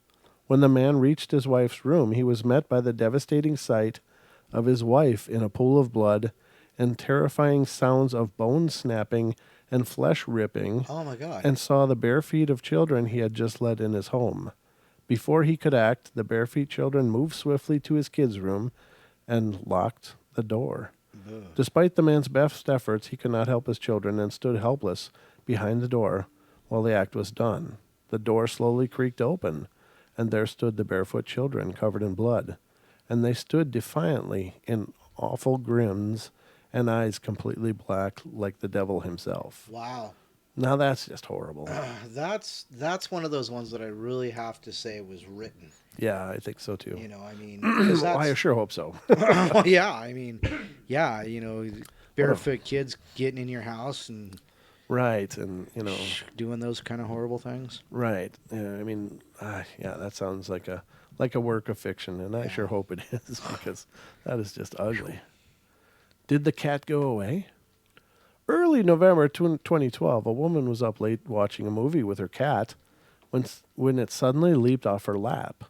When the man reached his wife's room, he was met by the devastating sight of his wife in a pool of blood and terrifying sounds of bone snapping and flesh ripping, Oh, my God. and saw the bare feet of children he had just let in his home. Before he could act, the bare feet children moved swiftly to his kids' room and locked the door. Ugh. Despite the man's best efforts, he could not help his children and stood helpless behind the door while the act was done. The door slowly creaked open, and there stood the barefoot children covered in blood, and they stood defiantly in awful grins and eyes completely black like the devil himself. Wow. Now that's just horrible. That's one of those ones that I really have to say was written. Yeah, I think so too. I mean, 'cause Well, I that's, sure hope so. well, yeah, I mean, yeah, barefoot kids getting in your house and Right, and doing those kind of horrible things. right. Yeah, I mean, yeah, that sounds like a work of fiction, and I Yeah. sure hope it is because that is just ugly. Did the cat go away? Early November 2012, a woman was up late watching a movie with her cat when it suddenly leaped off her lap.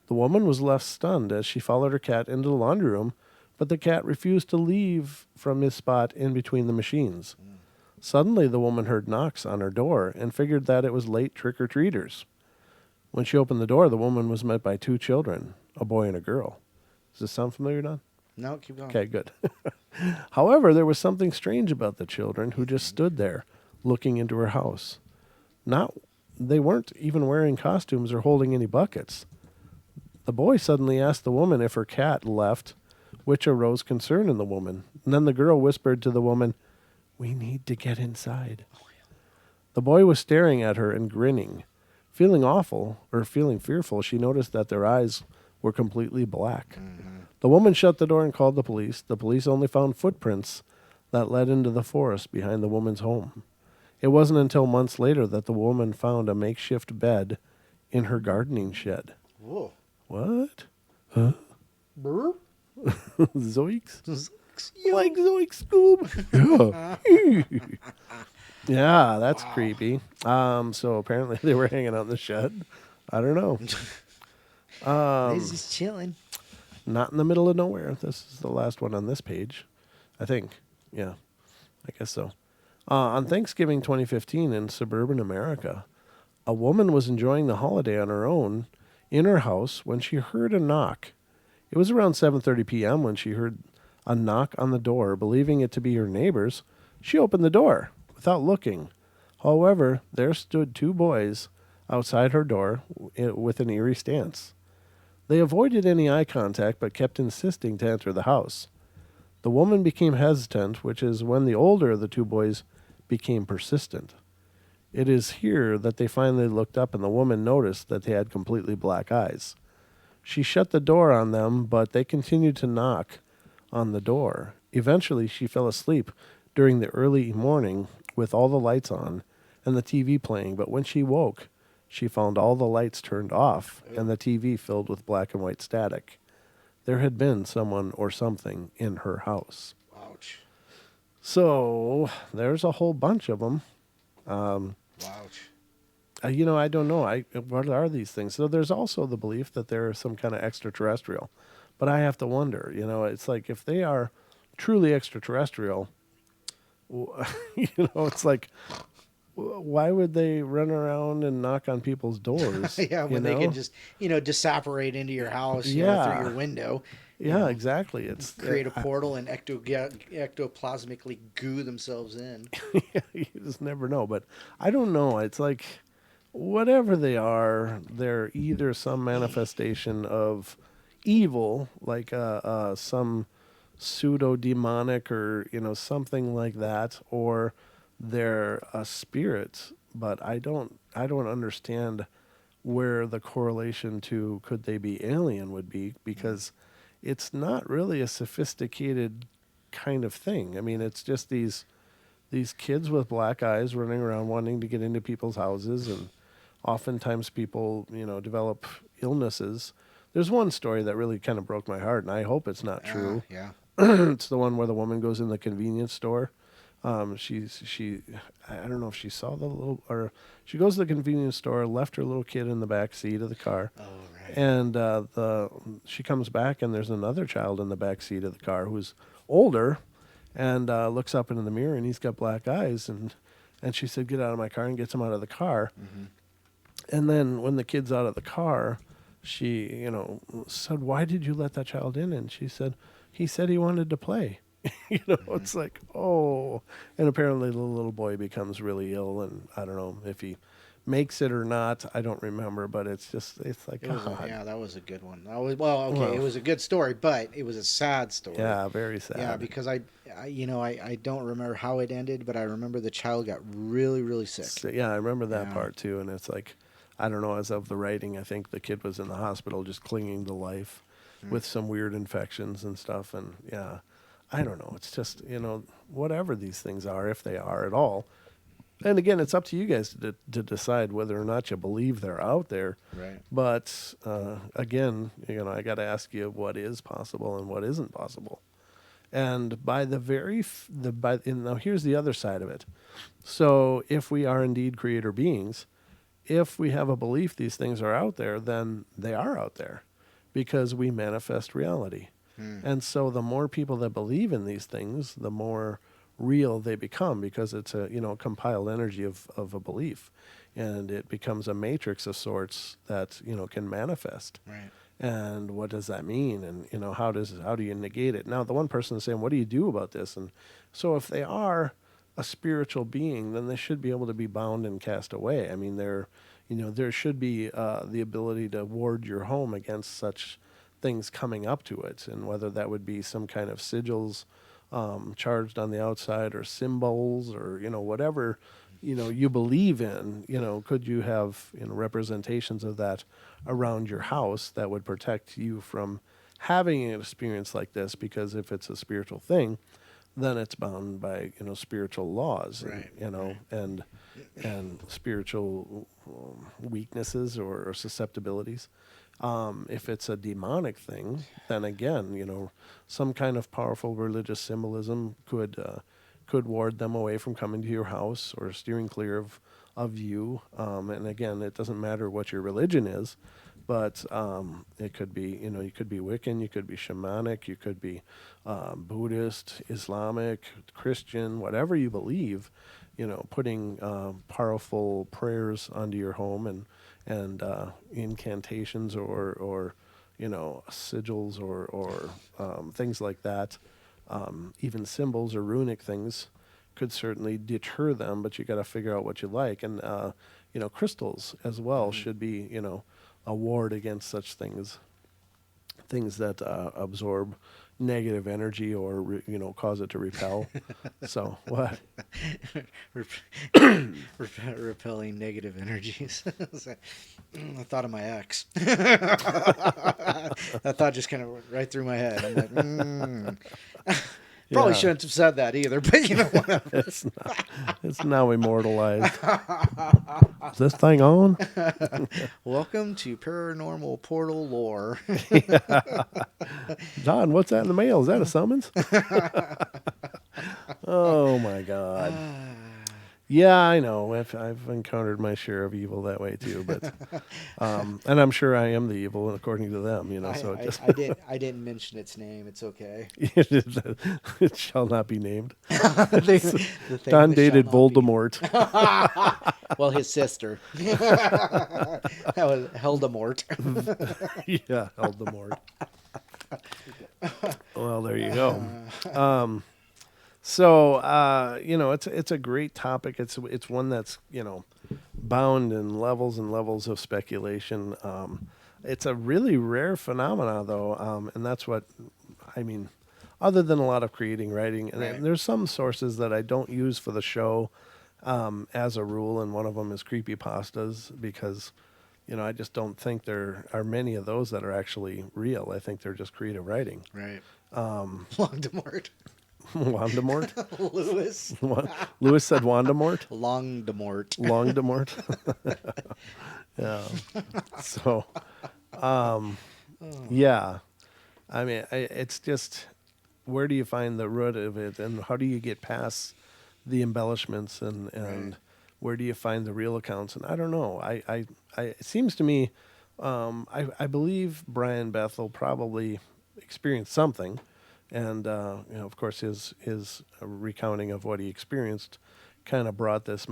The woman was left stunned as she followed her cat into the laundry room, but the cat refused to leave from his spot in between the machines. Suddenly, the woman heard knocks on her door and figured that it was late trick-or-treaters. When she opened the door, the woman was met by two children, a boy and a girl. Does this sound familiar, Don? No, keep going. Okay, good. However, there was something strange about the children who just stood there, looking into her house. They weren't even wearing costumes or holding any buckets. The boy suddenly asked the woman if her cat left, which arose concern in the woman. And then the girl whispered to the woman, "We need to get inside." The boy was staring at her and grinning. Feeling fearful, she noticed that their eyes were completely black. The woman shut the door and called the police. The police only found footprints that led into the forest behind the woman's home. It wasn't until months later that the woman found a makeshift bed in her gardening shed. Whoa. What? Huh? Brr. Zoinks? Like Zoinks, Scoob. Yeah. Yeah, that's creepy. So apparently they were hanging out in the shed. I don't know. He's just chilling. Not in the middle of nowhere. This is the last one on this page, I think. Yeah, I guess so. On Thanksgiving 2015 in suburban America, a woman was enjoying the holiday on her own in her house when she heard a knock. It was around 7:30 p.m. when she heard a knock on the door. Believing it to be her neighbors, she opened the door without looking. However, there stood two boys outside her door with an eerie stance. They avoided any eye contact but kept insisting to enter the house. The woman became hesitant, which is when the older of the two boys became persistent. It is here that they finally looked up and the woman noticed that they had completely black eyes. She shut the door on them, but they continued to knock on the door. Eventually, she fell asleep during the early morning with all the lights on and the TV playing, but when she woke, she found all the lights turned off and the TV filled with black and white static. There had been someone or something in her house. Ouch. So there's a whole bunch of them. Ouch. I don't know. What are these things? So there's also the belief that they're some kind of extraterrestrial. But I have to wonder, it's like if they are truly extraterrestrial, it's like, why would they run around and knock on people's doors? Yeah, when they can just, disapparate into your house through your window. Yeah, exactly. It's create a portal and ectoplasmically goo themselves in. You just never know. But I don't know. It's like whatever they are, they're either some manifestation of evil, like some pseudo-demonic or, something like that, or they're a spirit. But I don't understand where the correlation to could they be alien would be, because it's not really a sophisticated kind of thing. I mean, it's just these kids with black eyes running around wanting to get into people's houses, and oftentimes people, develop illnesses. There's one story that really kind of broke my heart, and I hope it's not true. Yeah. It's the one where the woman goes in the convenience store. I don't know if she saw she goes to the convenience store, left her little kid in the back seat of the car. Oh, right. And she comes back and there's another child in the back seat of the car who's older, and looks up into the mirror and he's got black eyes, and she said, "Get out of my car," and gets him out of the car. Mm-hmm. And then when the kid's out of the car, she, said, "Why did you let that child in?" And she said, "He said he wanted to play." It's like, oh. And apparently the little boy becomes really ill, and I don't know if he makes it or not. I don't remember, but it's like, that was a good one. It was a good story, but it was a sad story. Yeah, very sad. Yeah, because I don't remember how it ended, but I remember the child got really, really sick. So, yeah, I remember that part too, and it's like, I don't know, as of the writing, I think the kid was in the hospital just clinging to life with some weird infections and stuff, and yeah. I don't know. It's just, whatever these things are, if they are at all. And again, it's up to you guys to decide whether or not you believe they're out there. Right. But again, I got to ask you what is possible and what isn't possible. And by now here's the other side of it. So if we are indeed creator beings, if we have a belief these things are out there, then they are out there because we manifest reality. Hmm. And so the more people that believe in these things, the more real they become because it's a, compiled energy of a belief. And it becomes a matrix of sorts that, can manifest. Right. And what does that mean? And, how do you negate it? Now, the one person is saying, what do you do about this? And so if they are a spiritual being, then they should be able to be bound and cast away. I mean, there should be the ability to ward your home against such things coming up to it, and whether that would be some kind of sigils charged on the outside or symbols or whatever you believe in. Could you have representations of that around your house that would protect you from having an experience like this? Because if it's a spiritual thing, then it's bound by spiritual laws, Right. and spiritual weaknesses or susceptibilities. If it's a demonic thing, then again, some kind of powerful religious symbolism could ward them away from coming to your house or steering clear of you. And again, it doesn't matter what your religion is, but it could be, you could be Wiccan, you could be shamanic, you could be Buddhist, Islamic, Christian, whatever you believe. Putting powerful prayers onto your home and incantations or sigils or things like that. Even symbols or runic things could certainly deter them, but you got to figure out what you like. And crystals as well should be a ward against such things that absorb negative energy or cause it to repel. So what? Repelling negative energies. I thought of my ex. That thought just kind of went right through my head. I'm like, probably Yeah. shouldn't have said that either, but whatever. It's now immortalized. Is this thing on? Welcome to Paranormal Portal lore. John, what's that in the mail? Is that a summons? Oh my God. Yeah, I know. I've encountered my share of evil that way too, but and I'm sure I am the evil according to them. So it just I didn't mention its name. It's okay. it shall not be named. The thing Don that dated shall not be- Voldemort. Well, his sister. That was Heldemort. Yeah, Voldemort. Well, there you go. So it's a great topic. It's one that's bound in levels and levels of speculation. It's a really rare phenomena, though, and that's what I mean. Other than a lot of creating writing, and Right. there's some sources that I don't use for the show as a rule, and one of them is creepypastas because I just don't think there are many of those that are actually real. I think they're just creative writing. Right. Longdemort. Wandamort? Lewis. Lewis said Wandamort? Longdemort. Longdemort? Yeah. So, yeah. I mean, it's just, where do you find the root of it, and how do you get past the embellishments, and Right. where do you find the real accounts? And I don't know. It seems to me, I believe Brian Bethel probably experienced something. And of course, his recounting of what he experienced kind of brought this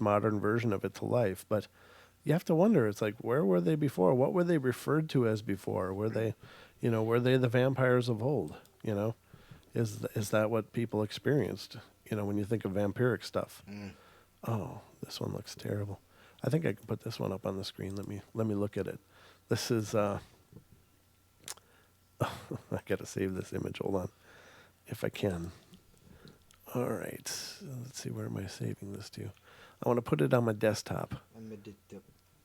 modern version of it to life. But you have to wonder, it's like, where were they before? What were they referred to as before? Were they the vampires of old? Is that what people experienced? When you think of vampiric stuff. Oh, this one looks terrible. I think I can put this one up on the screen. Let me look at it. This is. I gotta save this image. Hold on, if I can. All right, let's see. Where am I saving this to? I want to put it on my desktop.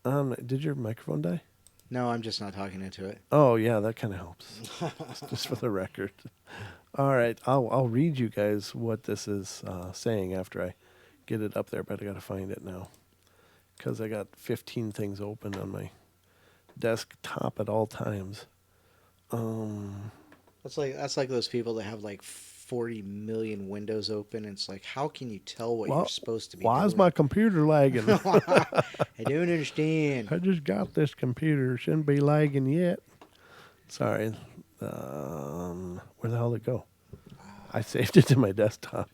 Did your microphone die? No, I'm just not talking into it. Oh yeah, that kind of helps. Just for the record. All right, I'll read you guys what this is saying after I get it up there, but I gotta find it now because I got 15 things open on my desktop at all times. That's like those people that have like 40 million windows open. And it's like, how can you tell what you're Well, supposed to be why doing? is my computer lagging? I don't understand. I just got this computer. Shouldn't be lagging yet. Sorry. Where the hell did it go? I saved it to my desktop,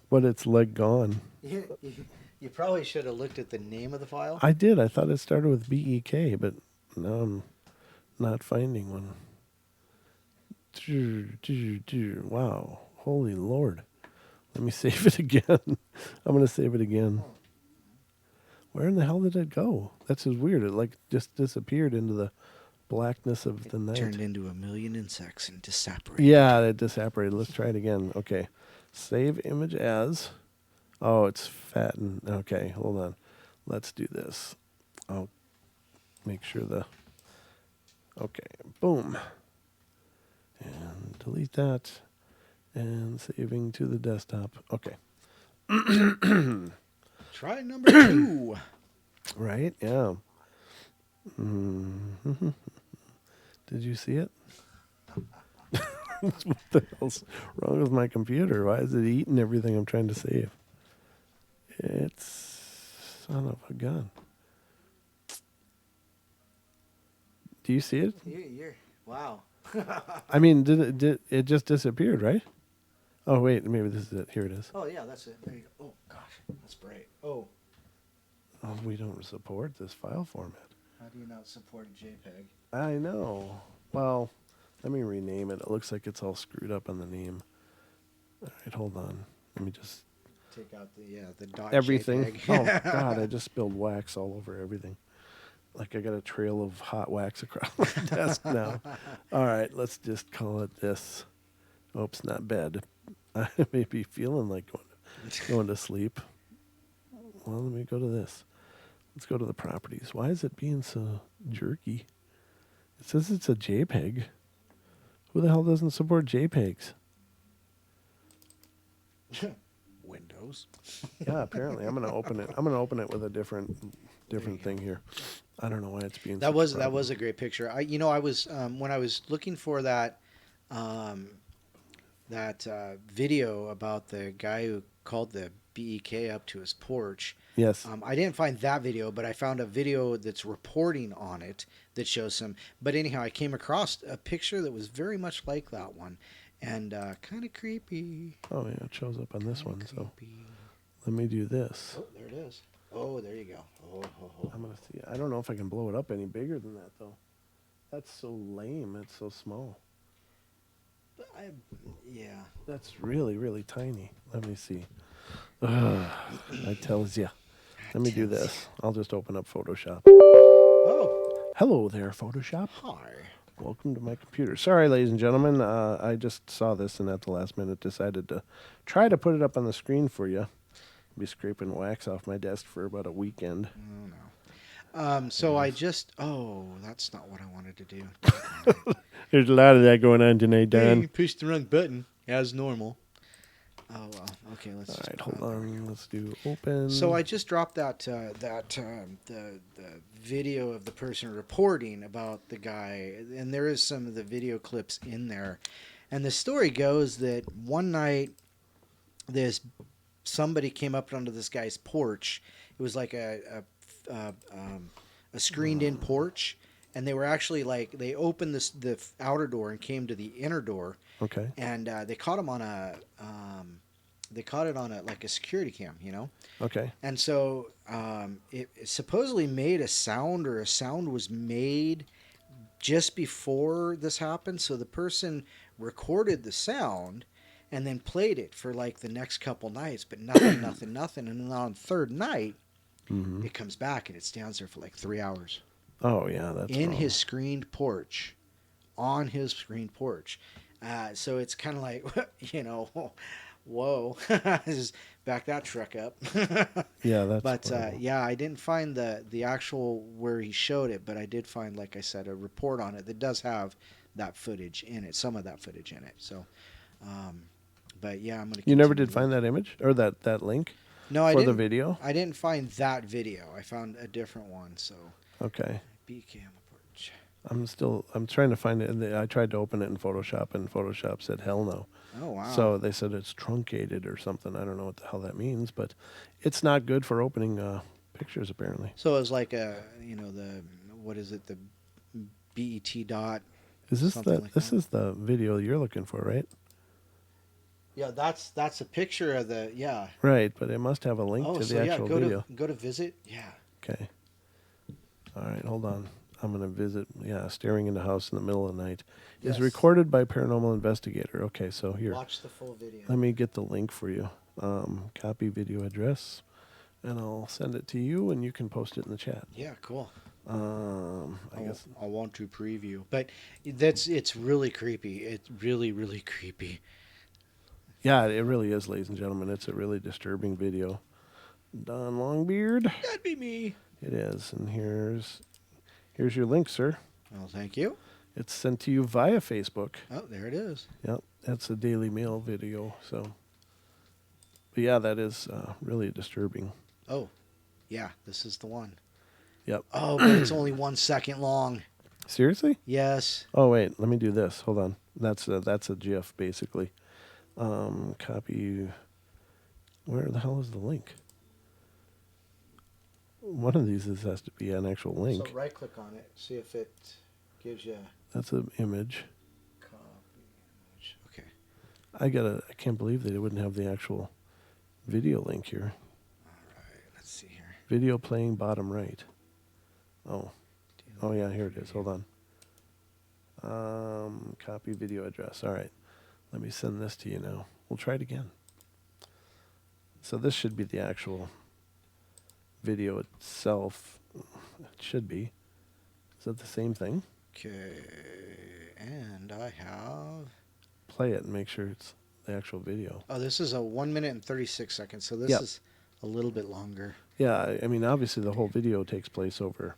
but it's like gone. You probably should have looked at the name of the file. I did. I thought it started with BEK, but now I'm not finding one. Wow. Holy Lord. Let me save it again. I'm going to save it again. Where in the hell did it go? That's just weird. It like just disappeared into the blackness of the night. Turned into a million insects and disapparated. Yeah, it disapparated. Let's try it again. Okay. Save image as. Oh, it's fat and okay, hold on. Let's do this. I'll make sure okay, boom. And delete that. And saving to the desktop. Okay. Try number 2. Right? Yeah. Mm-hmm. Did you see it? What the hell's wrong with my computer? Why is it eating everything I'm trying to save? It's son of a gun. Do you see it? Wow. I mean, did it just disappeared, right? Oh wait, maybe this is it. Here it is. Oh yeah, that's it. There you go. Oh gosh, that's bright. Oh. Oh, we don't support this file format. How do you not support a JPEG? I know. Well, let me rename it. It looks like it's all screwed up on the name. All right, hold on. Let me just take out the dot everything. JPEG. Oh God, I just spilled wax all over everything. Like I got a trail of hot wax across my desk now. All right, let's just call it this. Oops, not bed. I may be feeling like going to sleep. Well, let me go to this. Let's go to the properties. Why is it being so jerky? It says it's a JPEG. Who the hell doesn't support JPEGs? Windows. Yeah, apparently. I'm gonna open it. I'm gonna open it with a different thing here. I don't know why it's being. That was a great picture. I was when I was looking for that video about the guy who called the BEK up to his porch. Yes. I didn't find that video, but I found a video that's reporting on it that shows some. But anyhow, I came across a picture that was very much like that one, and kind of creepy. Oh yeah, it shows up on this one. Creepy. So let me do this. Oh, there it is. Oh, there you go. Oh. I'm gonna see. I don't know if I can blow it up any bigger than that though. That's so lame. It's so small. Yeah. That's really, really tiny. Let me see. I tells ya. Let me do this. I'll just open up Photoshop. Oh. Hello there, Photoshop. Hi. Welcome to my computer. Sorry, ladies and gentlemen. I just saw this and at the last minute decided to try to put it up on the screen for you. I'll be scraping wax off my desk for about a weekend. Oh, no. So I just... Oh, that's not what I wanted to do. There's a lot of that going on tonight, Dan. You pushed the wrong button, as normal. Oh, well. Okay, let's... All right, hold on. Let's do open. So I just dropped the video of the person reporting about the guy, and there is some of the video clips in there. And the story goes that one night, somebody came up onto this guy's porch. It was like a screened-in porch, and they were actually they opened the outer door and came to the inner door. Okay. And they caught him on a like a security cam, Okay. And so it supposedly made a sound, or a sound was made just before this happened. So the person recorded the sound and then played it for like the next couple nights, but nothing. And then on the third night, it comes back and it stands there for like 3 hours. Oh, yeah. That's in wrong. his screened porch, on his screened porch. So it's kind of like, whoa, just back that truck up. Yeah, that's. But horrible. yeah, I didn't find the actual where he showed it, but I did find, like I said, a report on it that does have that footage in it, some of that footage in it. So, but yeah, I'm gonna. You never did find that image or that link? No, I for didn't. the video. I didn't find that video. I found a different one. So. Okay. BK on the porch. I'm trying to find it. And I tried to open it in Photoshop, and Photoshop said hell no. Oh wow. So they said it's truncated or something. I don't know what the hell that means, but it's not good for opening pictures apparently. So it's like the what is it, the BET dot Is this something the like this that? is the video you're looking for, right? Yeah, that's a picture of the yeah. Right, but it must have a link Oh, to so the yeah, actual video. go to visit. Yeah. Okay. All right, hold on. I'm going to visit. Yeah, staring into house in the middle of the night is Yes. recorded by Paranormal Investigator. Okay, so here, Watch the full video. let me get the link for you. Copy video address, and I'll send it to you, and you can post it in the chat. Yeah, cool. I guess. I want to preview, but it's really creepy. It's really creepy. Yeah, it really is, ladies and gentlemen. It's a really disturbing video. Don Longbeard. That'd be me. It is, and here's your link, sir. Well, thank you. It's sent to you via Facebook. Oh, there it is. Yep, that's a Daily Mail video. So, but yeah, that is really disturbing. Oh, yeah, this is the one. Yep. Oh, but it's only 1 second long. Seriously? Yes. Oh wait, let me do this. Hold on. That's a GIF basically. Copy. Where the hell is the link? One of these has to be an actual link. So right click on it, see if it gives you That's an image. copy image. Okay. I can't believe they wouldn't have the actual video link here. All right. Let's see here. Video playing bottom right. Oh yeah, here it is. Hold on. Copy video address. All right. Let me send this to you now. We'll try it again. So this should be the actual video itself. It should be. Is that the same thing? Okay. And I have. Play it and make sure it's the actual video. Oh, this is a 1 minute and 36 seconds. So this Yep. is a little bit longer. Yeah, I mean, obviously the whole video takes place over,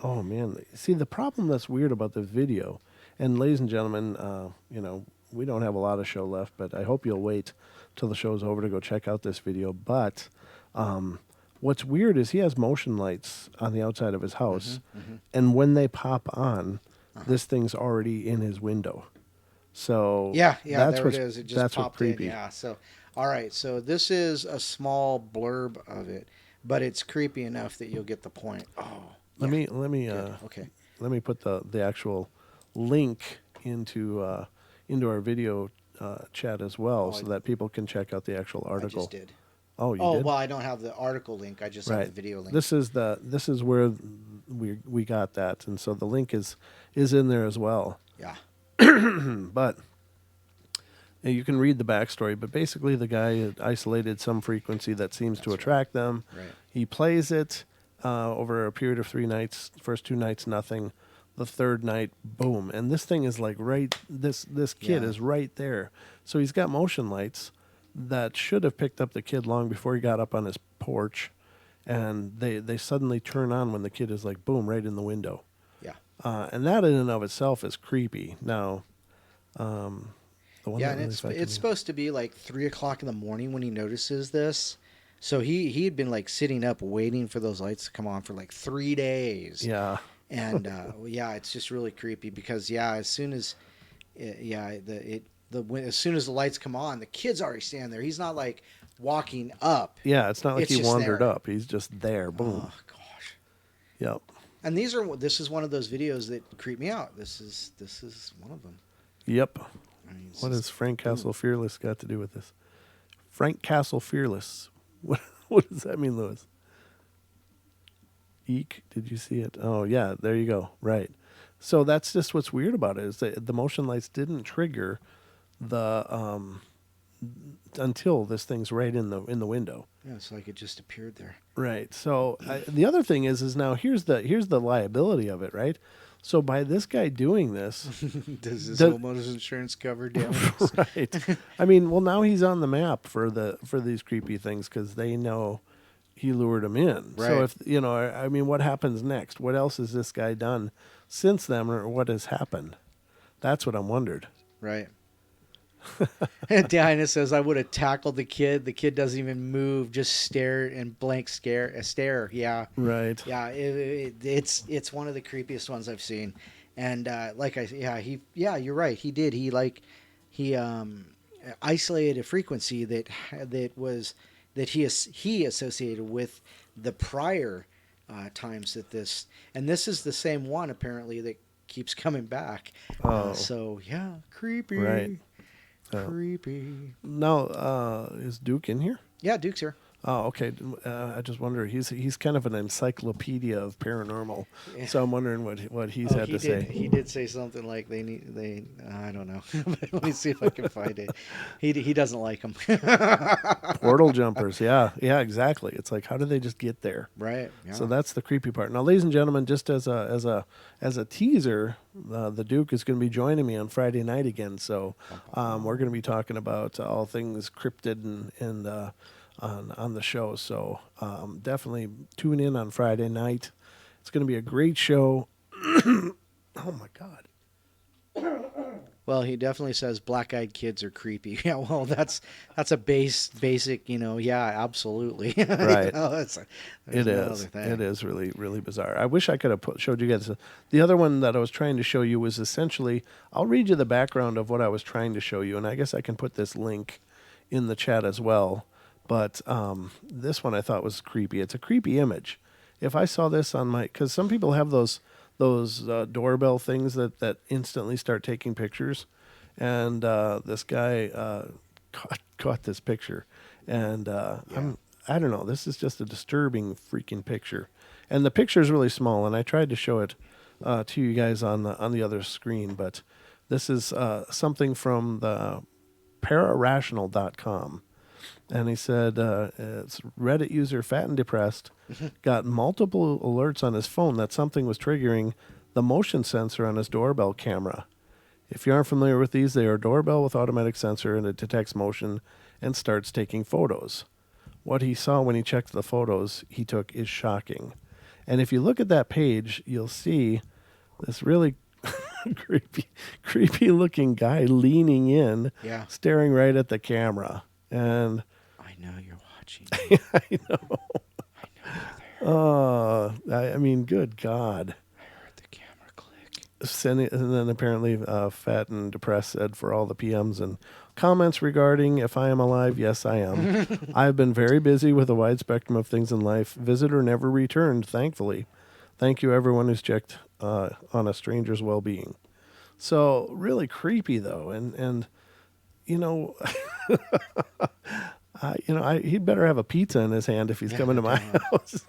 Oh man, see the problem that's weird about the video, and ladies and gentlemen, we don't have a lot of show left, but I hope you'll wait till the show's over to go check out this video. But what's weird is he has motion lights on the outside of his house, and when they pop on, this thing's already in his window. So Yeah, that's there what's, it is. It just that's what's popped in. creepy. Yeah. So, all right. So this is a small blurb of it, but it's creepy enough that you'll get the point. Oh. Let yeah. me Okay. let me put the actual link into our video chat as well, so that people can check out the actual article. I just did. Oh, you Oh did? well, I don't have the article link. I just have Right. the video link. This is where we got that, and so the link is in there as well. Yeah. But you can read the backstory. But basically, the guy had isolated some frequency that seems to attract them. Right. He plays it over a period of 3 nights. First 2 nights, nothing. The third night, boom! And this thing is like right. This kid Yeah. is right there. So he's got motion lights that should have picked up the kid long before he got up on his porch, and they suddenly turn on when the kid is like boom right in the window. Yeah. And that in and of itself is creepy. Now, the one Yeah, that and really it's affected me- supposed to be like 3 o'clock in the morning when he notices this. So he had been like sitting up waiting for those lights to come on for like 3 days. Yeah. And yeah, it's just really creepy because as soon as as soon as the lights come on, the kid's already standing there. He's not like walking up. Yeah, it's not like It's he just wandered there. up. He's just there. Boom. Oh gosh. Yep. And this is one of those videos that creep me out. This is one of them. Yep. I mean, it's What just- has Frank Castle Fearless got to do with this? Frank Castle Fearless. What does that mean, Lewis? Eek, did you see it? Oh, yeah, there you go. Right. So that's just what's weird about it is that the motion lights didn't trigger the until this thing's right in the window. Yeah, it's like it just appeared there. Right. So the other thing is now here's the liability of it, right? So by this guy doing this, Does his The- homeowner's insurance cover damages? right? I mean, well, now he's on the map for these creepy things because they know he lured him in. So Right. if I mean, what happens next? What else has this guy done since then, or what has happened? That's what I'm wondered. Right. And Diana says, I would have tackled the kid. The kid doesn't even move, just stare and blank stare. Yeah. Right. Yeah. It's one of the creepiest ones I've seen. And you're right. He did. He isolated a frequency that he associated with the prior times that and this is the same one apparently that keeps coming back. Oh, So yeah, creepy. right. Creepy. Now, is Duke in here? Yeah, Duke's here. Oh, okay. I just wonder. He's kind of an encyclopedia of paranormal, Yeah. so I'm wondering what he's had to say. He did say something like I don't know. Let me see if I can find it. He doesn't like them. Portal jumpers. Yeah, exactly. It's like, how do they just get there? Right. Yeah. So that's the creepy part. Now, ladies and gentlemen, just as a teaser, the Duke is going to be joining me on Friday night again. So we're going to be talking about all things cryptid and on the show. So definitely tune in on Friday night. It's going to be a great show. Oh my God. Well, he definitely says black-eyed kids are creepy. Yeah, well, that's a basic, yeah, absolutely. Right. It It is really, really bizarre. I wish I could have showed you guys. The other one that I was trying to show you was essentially, I'll read you the background of what I was trying to show you, and I guess I can put this link in the chat as well. But this one I thought was creepy. It's a creepy image. If I saw this on because some people have those doorbell things that instantly start taking pictures, and this guy caught this picture, and I don't know. This is just a disturbing freaking picture, and the picture is really small. And I tried to show it to you guys on the other screen, but this is something from the pararational.com. And he said it's Reddit user Fat and Depressed got multiple alerts on his phone that something was triggering the motion sensor on his doorbell camera. If you aren't familiar with these, they are a doorbell with automatic sensor, and it detects motion and starts taking photos. What he saw when he checked the photos he took is shocking. And if you look at that page, you'll see this really creepy looking guy leaning in, staring right at the camera. And I know you're watching. I know. I know you're there. I mean, good God. I heard the camera click. And then apparently Fat and Depressed said, for all the PMs and comments regarding if I am alive, yes, I am. I've been very busy with a wide spectrum of things in life. Visitor never returned, thankfully. Thank you, everyone who's checked on a stranger's well-being. So really creepy, though. And you know... he'd better have a pizza in his hand if he's coming to my house.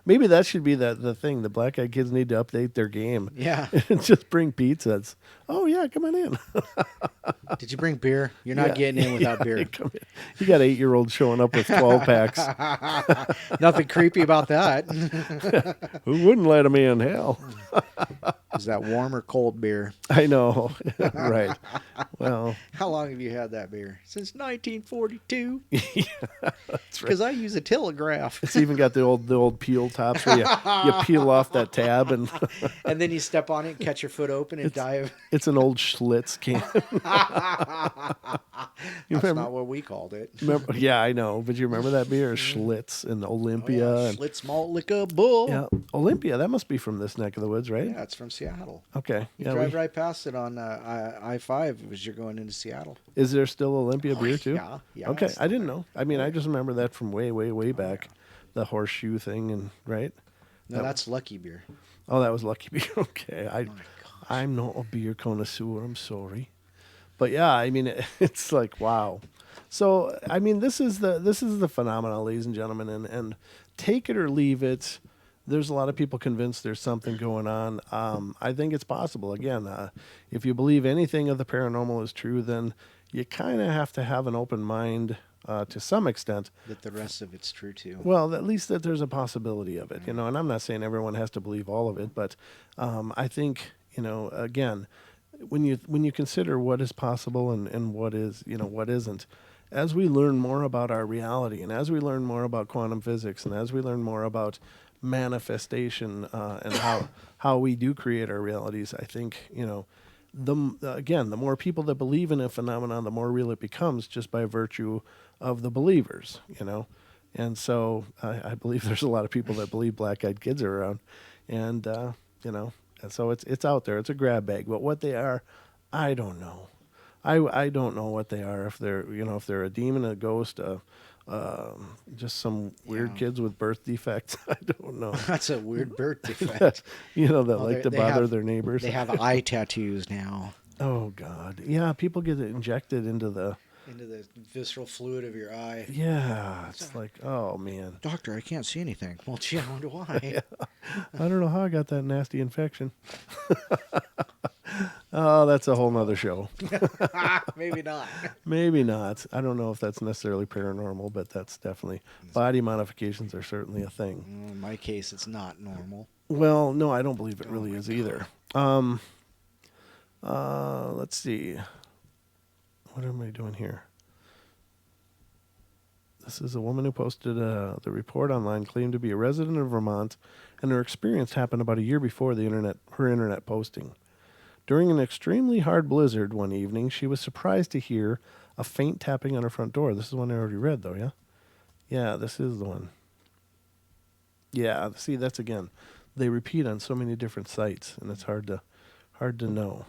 Maybe that should be the thing. The black-eyed kids need to update their game. Yeah. And just bring pizzas. Oh, yeah, come on in. Did you bring beer? You're not getting in without beer. Come in. You got 8-year-olds showing up with 12 packs. Nothing creepy about that. Who wouldn't let them in? Hell. Is that warm or cold beer? I know. Right. Well. How long have you had that beer? Since 1942. Yeah, that's right. Because I use a telegraph. It's even got the old peel tops where you peel off that tab and and then you step on it and catch your foot open and dive. It's an old Schlitz can. That's not what we called it. Yeah, I know. But you remember that beer? Schlitz and Olympia. Oh, yeah. Schlitz Malt Liquor Bull. Yeah, Olympia. That must be from this neck of the woods, right? Yeah, it's from Seattle. Okay. You drive right past it on I-5 as you're going into Seattle. Is there still Olympia beer too? Yeah. Okay, I didn't know. I mean, I just remember that from way back, the horseshoe thing, and right. No, that's Lucky Beer. Oh, that was Lucky Beer. Okay, I'm not a beer connoisseur. I'm sorry, but yeah, I mean, it's like wow. So I mean, this is the phenomenon, ladies and gentlemen, and take it or leave it. There's a lot of people convinced there's something going on. I think it's possible. Again, if you believe anything of the paranormal is true, then you kind of have to have an open mind to some extent. That the rest of it's true too. Well, at least that there's a possibility of it, And I'm not saying everyone has to believe all of it, but I think again, when you consider what is possible and what is what isn't, as we learn more about our reality, and as we learn more about quantum physics, and as we learn more about manifestation and how we do create our realities, I think again, the more people that believe in a phenomenon, the more real it becomes just by virtue of the believers, you know. And so I believe there's a lot of people that believe black-eyed kids are around, and you know, and so it's out there. It's a grab bag, but what they are, I don't know. I don't know what they are. If they're, you know, if they're a demon, a ghost, just some weird Yeah. kids with birth defects. I don't know. That's a weird birth that, defect. you know, that Well, like to bother their neighbors. They have eye tattoos now. Oh God, yeah. People get it injected into the. Into the visceral fluid of your eye. Yeah, it's like, oh man. Doctor, I can't see anything. Well, gee, I wonder why. Yeah. I don't know how I got that nasty infection. Oh, that's a whole nother show. Maybe not. Maybe not. I don't know if that's necessarily paranormal, but that's definitely body modifications are certainly a thing. In my case, it's not normal. Well, no, I don't believe it really is either. Let's see. What am I doing here? This is a woman who posted the report online, claimed to be a resident of Vermont, and her experience happened about a year before her internet posting. During an extremely hard blizzard one evening, she was surprised to hear a faint tapping on her front door. This is one I already read, though, yeah? Yeah, this is the one. Yeah, see, that's again. They repeat on so many different sites, and it's hard to know.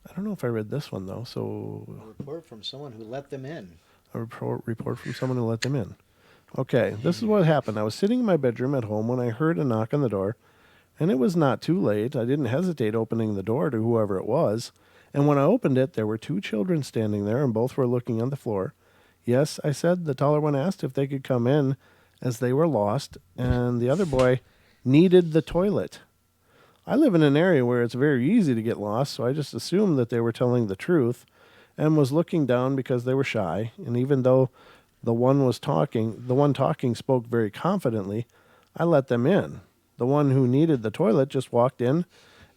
I don't know if I read this one, though, so... A report from someone who let them in. A report from someone who let them in. Okay, this is what happened. I was sitting in my bedroom at home when I heard a knock on the door, and it was not too late. I didn't hesitate opening the door to whoever it was, and when I opened it, there were two children standing there, and both were looking on the floor. Yes, I said. The taller one asked if they could come in, as they were lost, and the other boy needed the toilet. I live in an area where it's very easy to get lost, so I just assumed that they were telling the truth, and was looking down because they were shy, and even though the one talking spoke very confidently, I let them in. The one who needed the toilet just walked in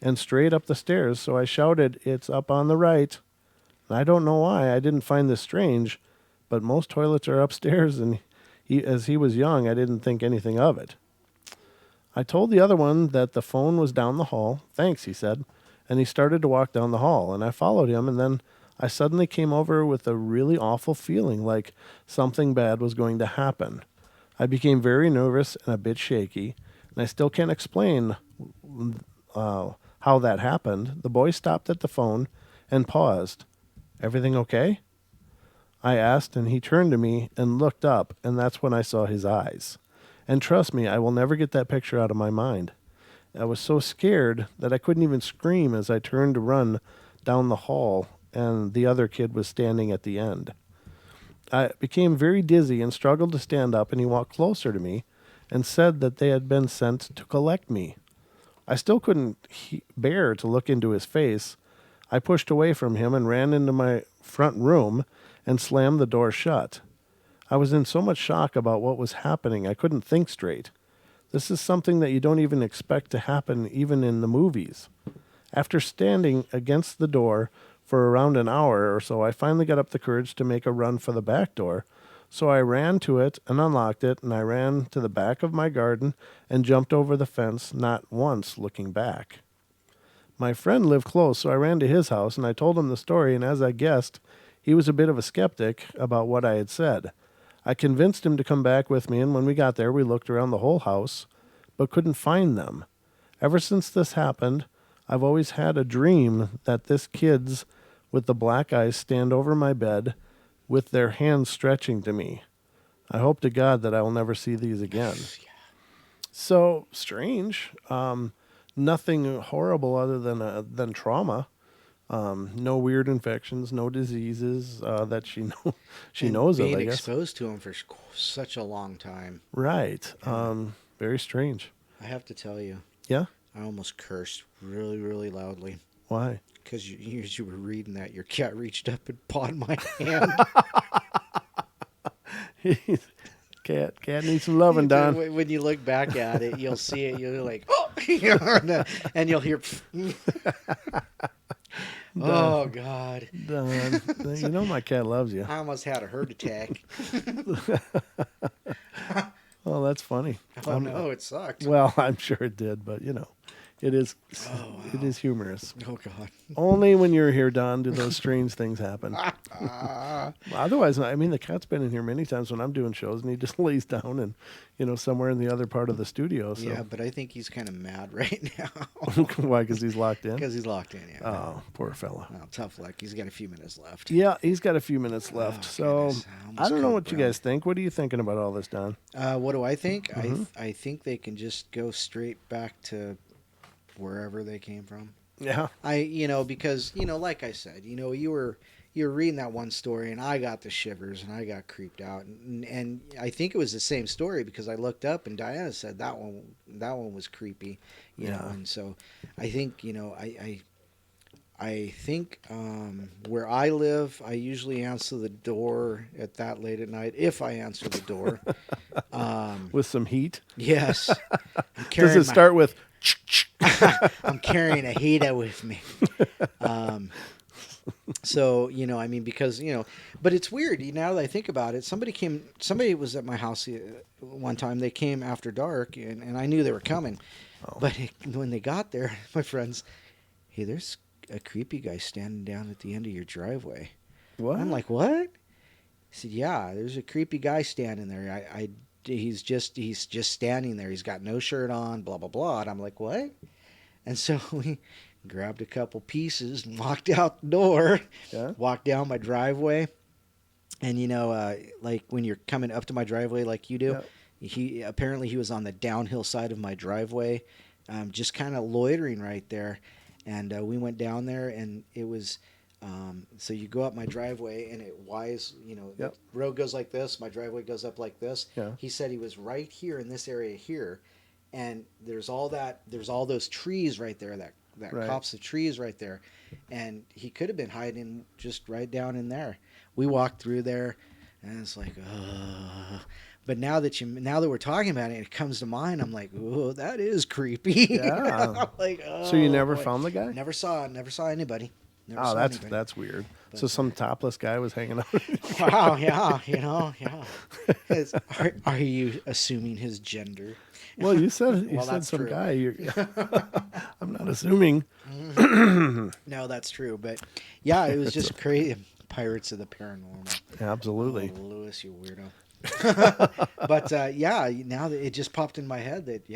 and straight up the stairs, so I shouted, "It's up on the right." And I don't know why. I didn't find this strange, but most toilets are upstairs, and as he was young, I didn't think anything of it. I told the other one that the phone was down the hall. "Thanks," he said, and he started to walk down the hall, and I followed him, and then I suddenly came over with a really awful feeling like something bad was going to happen. I became very nervous and a bit shaky, and I still can't explain how that happened. The boy stopped at the phone and paused. "Everything okay?" I asked, and he turned to me and looked up, and that's when I saw his eyes. And trust me, I will never get that picture out of my mind. I was so scared that I couldn't even scream as I turned to run down the hall, and the other kid was standing at the end. I became very dizzy and struggled to stand up, and he walked closer to me and said that they had been sent to collect me. I still couldn't bear to look into his face. I pushed away from him and ran into my front room and slammed the door shut. I was in so much shock about what was happening, I couldn't think straight. This is something that you don't even expect to happen even in the movies. After standing against the door for around an hour or so, I finally got up the courage to make a run for the back door. So I ran to it and unlocked it, and I ran to the back of my garden and jumped over the fence, not once looking back. My friend lived close, so I ran to his house, and I told him the story, and as I guessed, he was a bit of a skeptic about what I had said. I convinced him to come back with me, and when we got there, we looked around the whole house, but couldn't find them. Ever since this happened, I've always had a dream that this kids with the black eyes stand over my bed with their hands stretching to me. I hope to God that I will never see these again. So strange. Nothing horrible other than trauma. No weird infections, no diseases that she knows of, I Being guess. exposed to them for such a long time. Right. Very strange. I have to tell you, Yeah? I almost cursed really, really loudly. Why? Because you were reading that, your cat reached up and pawed my hand. Cat needs some loving, Don. When you look back at it, you'll see it. You're like, oh, and you'll hear. Oh God, Don, you know my cat loves you. I almost had a heart attack. Oh, that's funny. Oh no, it sucked. Well, I'm sure it did, but It is. Oh, wow. It is humorous. Oh God. Only when you're here, Don, do those strange things happen. Otherwise, I mean, the cat's been in here many times when I'm doing shows, and he just lays down and, somewhere in the other part of the studio. So. Yeah, but I think he's kind of mad right now. Why? Because he's locked in. Because he's locked in. Yeah. Oh, poor fella. Oh, tough luck. He's got a few minutes left. Yeah, he's got a few minutes left. Oh, So goodness. I don't know what you Brown. guys think. What are you thinking about all this, Don? What do I think? Mhm. I think they can just go straight back to wherever they came from. Yeah. Because like I said, you were reading that one story, and I got the shivers, and I got creeped out, and I think it was the same story because I looked up, and Diana said that one was creepy, you know, and so I think I think where I live, I usually answer the door at that late at night if I answer the door. With some heat. Yes. Does it start with? I'm carrying a heater with me. So, because, but it's weird. Now that I think about it, somebody was at my house one time. They came after dark, and I knew they were coming. Oh. But when they got there, my friends, hey, there's a creepy guy standing down at the end of your driveway. What? I'm like, what? He said, yeah, there's a creepy guy standing there. He's just standing there. He's got no shirt on, blah, blah, blah. And I'm like, what? And so we grabbed a couple pieces and walked out the door, walked down my driveway. And, like when you're coming up to my driveway like you do, he was on the downhill side of my driveway, just kind of loitering right there. And we went down there, and it was... so you go up my driveway, and the road goes like this. My driveway goes up like this. Yeah. He said he was right here in this area here, and there's all those trees right there, that copse of trees right there, and he could have been hiding just right down in there. We walked through there, and it's like, but now that we're talking about it, it comes to mind. I'm like, oh, that is creepy. Yeah. I'm like, so you never found the guy? Never saw anybody. That's weird. But, so some topless guy was hanging out. Wow, yeah. Are you assuming his gender? Well, you said some true. guy. I'm not assuming. No, that's true. But yeah, it was just crazy. Pirates of the Paranormal. Absolutely. Oh, Lewis, you weirdo. But now that it just popped in my head that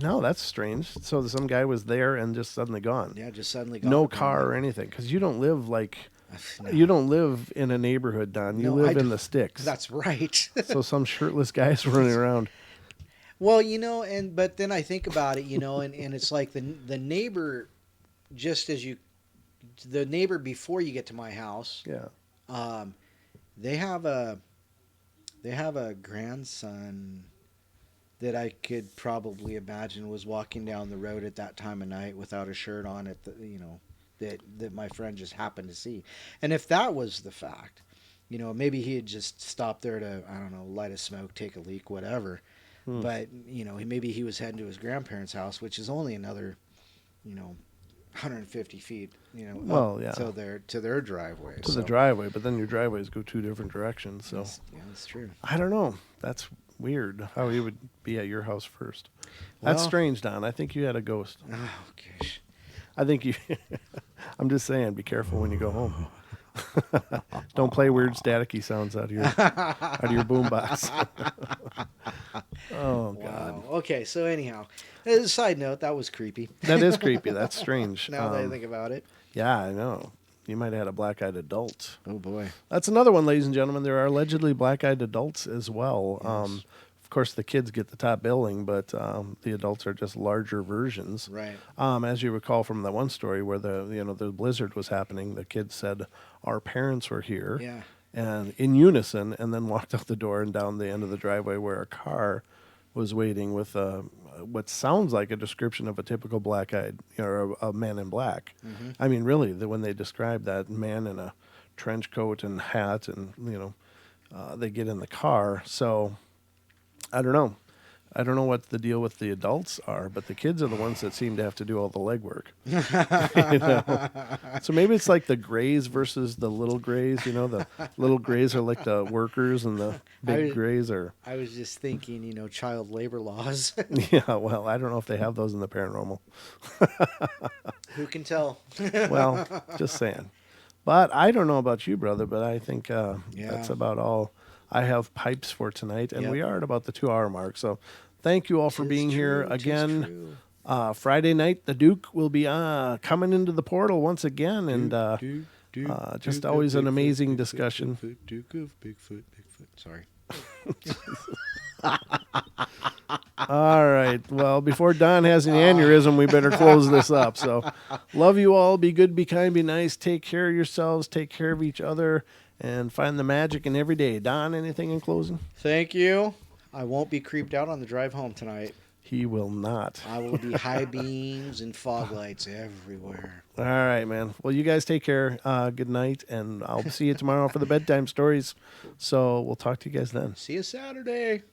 No, that's strange. So some guy was there and just suddenly gone. Yeah, just suddenly gone. No car or anything, because you don't live you don't live in a neighborhood, Don. You live in the sticks. That's right. So some shirtless guys running around. Well, but then I think about it, and it's like the neighbor, the neighbor before you get to my house. Yeah. They have a grandson that I could probably imagine was walking down the road at that time of night without a shirt on that my friend just happened to see. And if that was the fact, maybe he had just stopped there to, I don't know, light a smoke, take a leak, whatever. But, maybe he was heading to his grandparents' house, which is only another, 150 feet, to their driveway. To the driveway, but then your driveways go two different directions. So that's true. I don't know. That's weird how he would be at your house first. That's strange, Don. I think you had a ghost. Oh, gosh. I think you... I'm just saying, be careful when you go home. Don't play weird staticky sounds out of your boombox. Oh, God. Wow. Okay, so anyhow, as a side note, that was creepy. That is creepy. That's strange. Now that I think about it. Yeah, I know. You might have had a black-eyed adult. Oh, boy. That's another one, ladies and gentlemen. There are allegedly black-eyed adults as well. Yes. Of course, the kids get the top billing, but the adults are just larger versions. Right. As you recall from that one story where the blizzard was happening, the kids said, our parents were here. Yeah. And in unison, and then walked out the door and down the end of the driveway where a car was waiting with what sounds like a description of a typical black-eyed, or a man in black. Mm-hmm. I mean, really, when they describe that man in a trench coat and hat, and they get in the car. So I don't know. I don't know what the deal with the adults are, but the kids are the ones that seem to have to do all the legwork. You know? So maybe it's like the Greys versus the little Greys. You know, the little Greys are like the workers, and the big I, Greys are. I was just thinking, child labor laws. Yeah, well, I don't know if they have those in the paranormal. Who can tell? Well, just saying. But I don't know about you, brother, but I think Yeah. that's about all I have pipes for tonight. And Yep. we are at about the 2 hour mark. So thank you all for Tis being here true, tis again. true. Friday night, the Duke will be coming into the portal once again. And just always an amazing discussion. Duke of Bigfoot. Sorry. All right. Well, before Don has an aneurysm, we better close this up. So, love you all. Be good, be kind, be nice. Take care of yourselves. Take care of each other. And find the magic in every day. Don, anything in closing? Thank you. I won't be creeped out on the drive home tonight. He will not. I will be high beams and fog lights everywhere. All right, man. Well, you guys take care. Good night. And I'll see you tomorrow for the bedtime stories. So, we'll talk to you guys then. See you Saturday.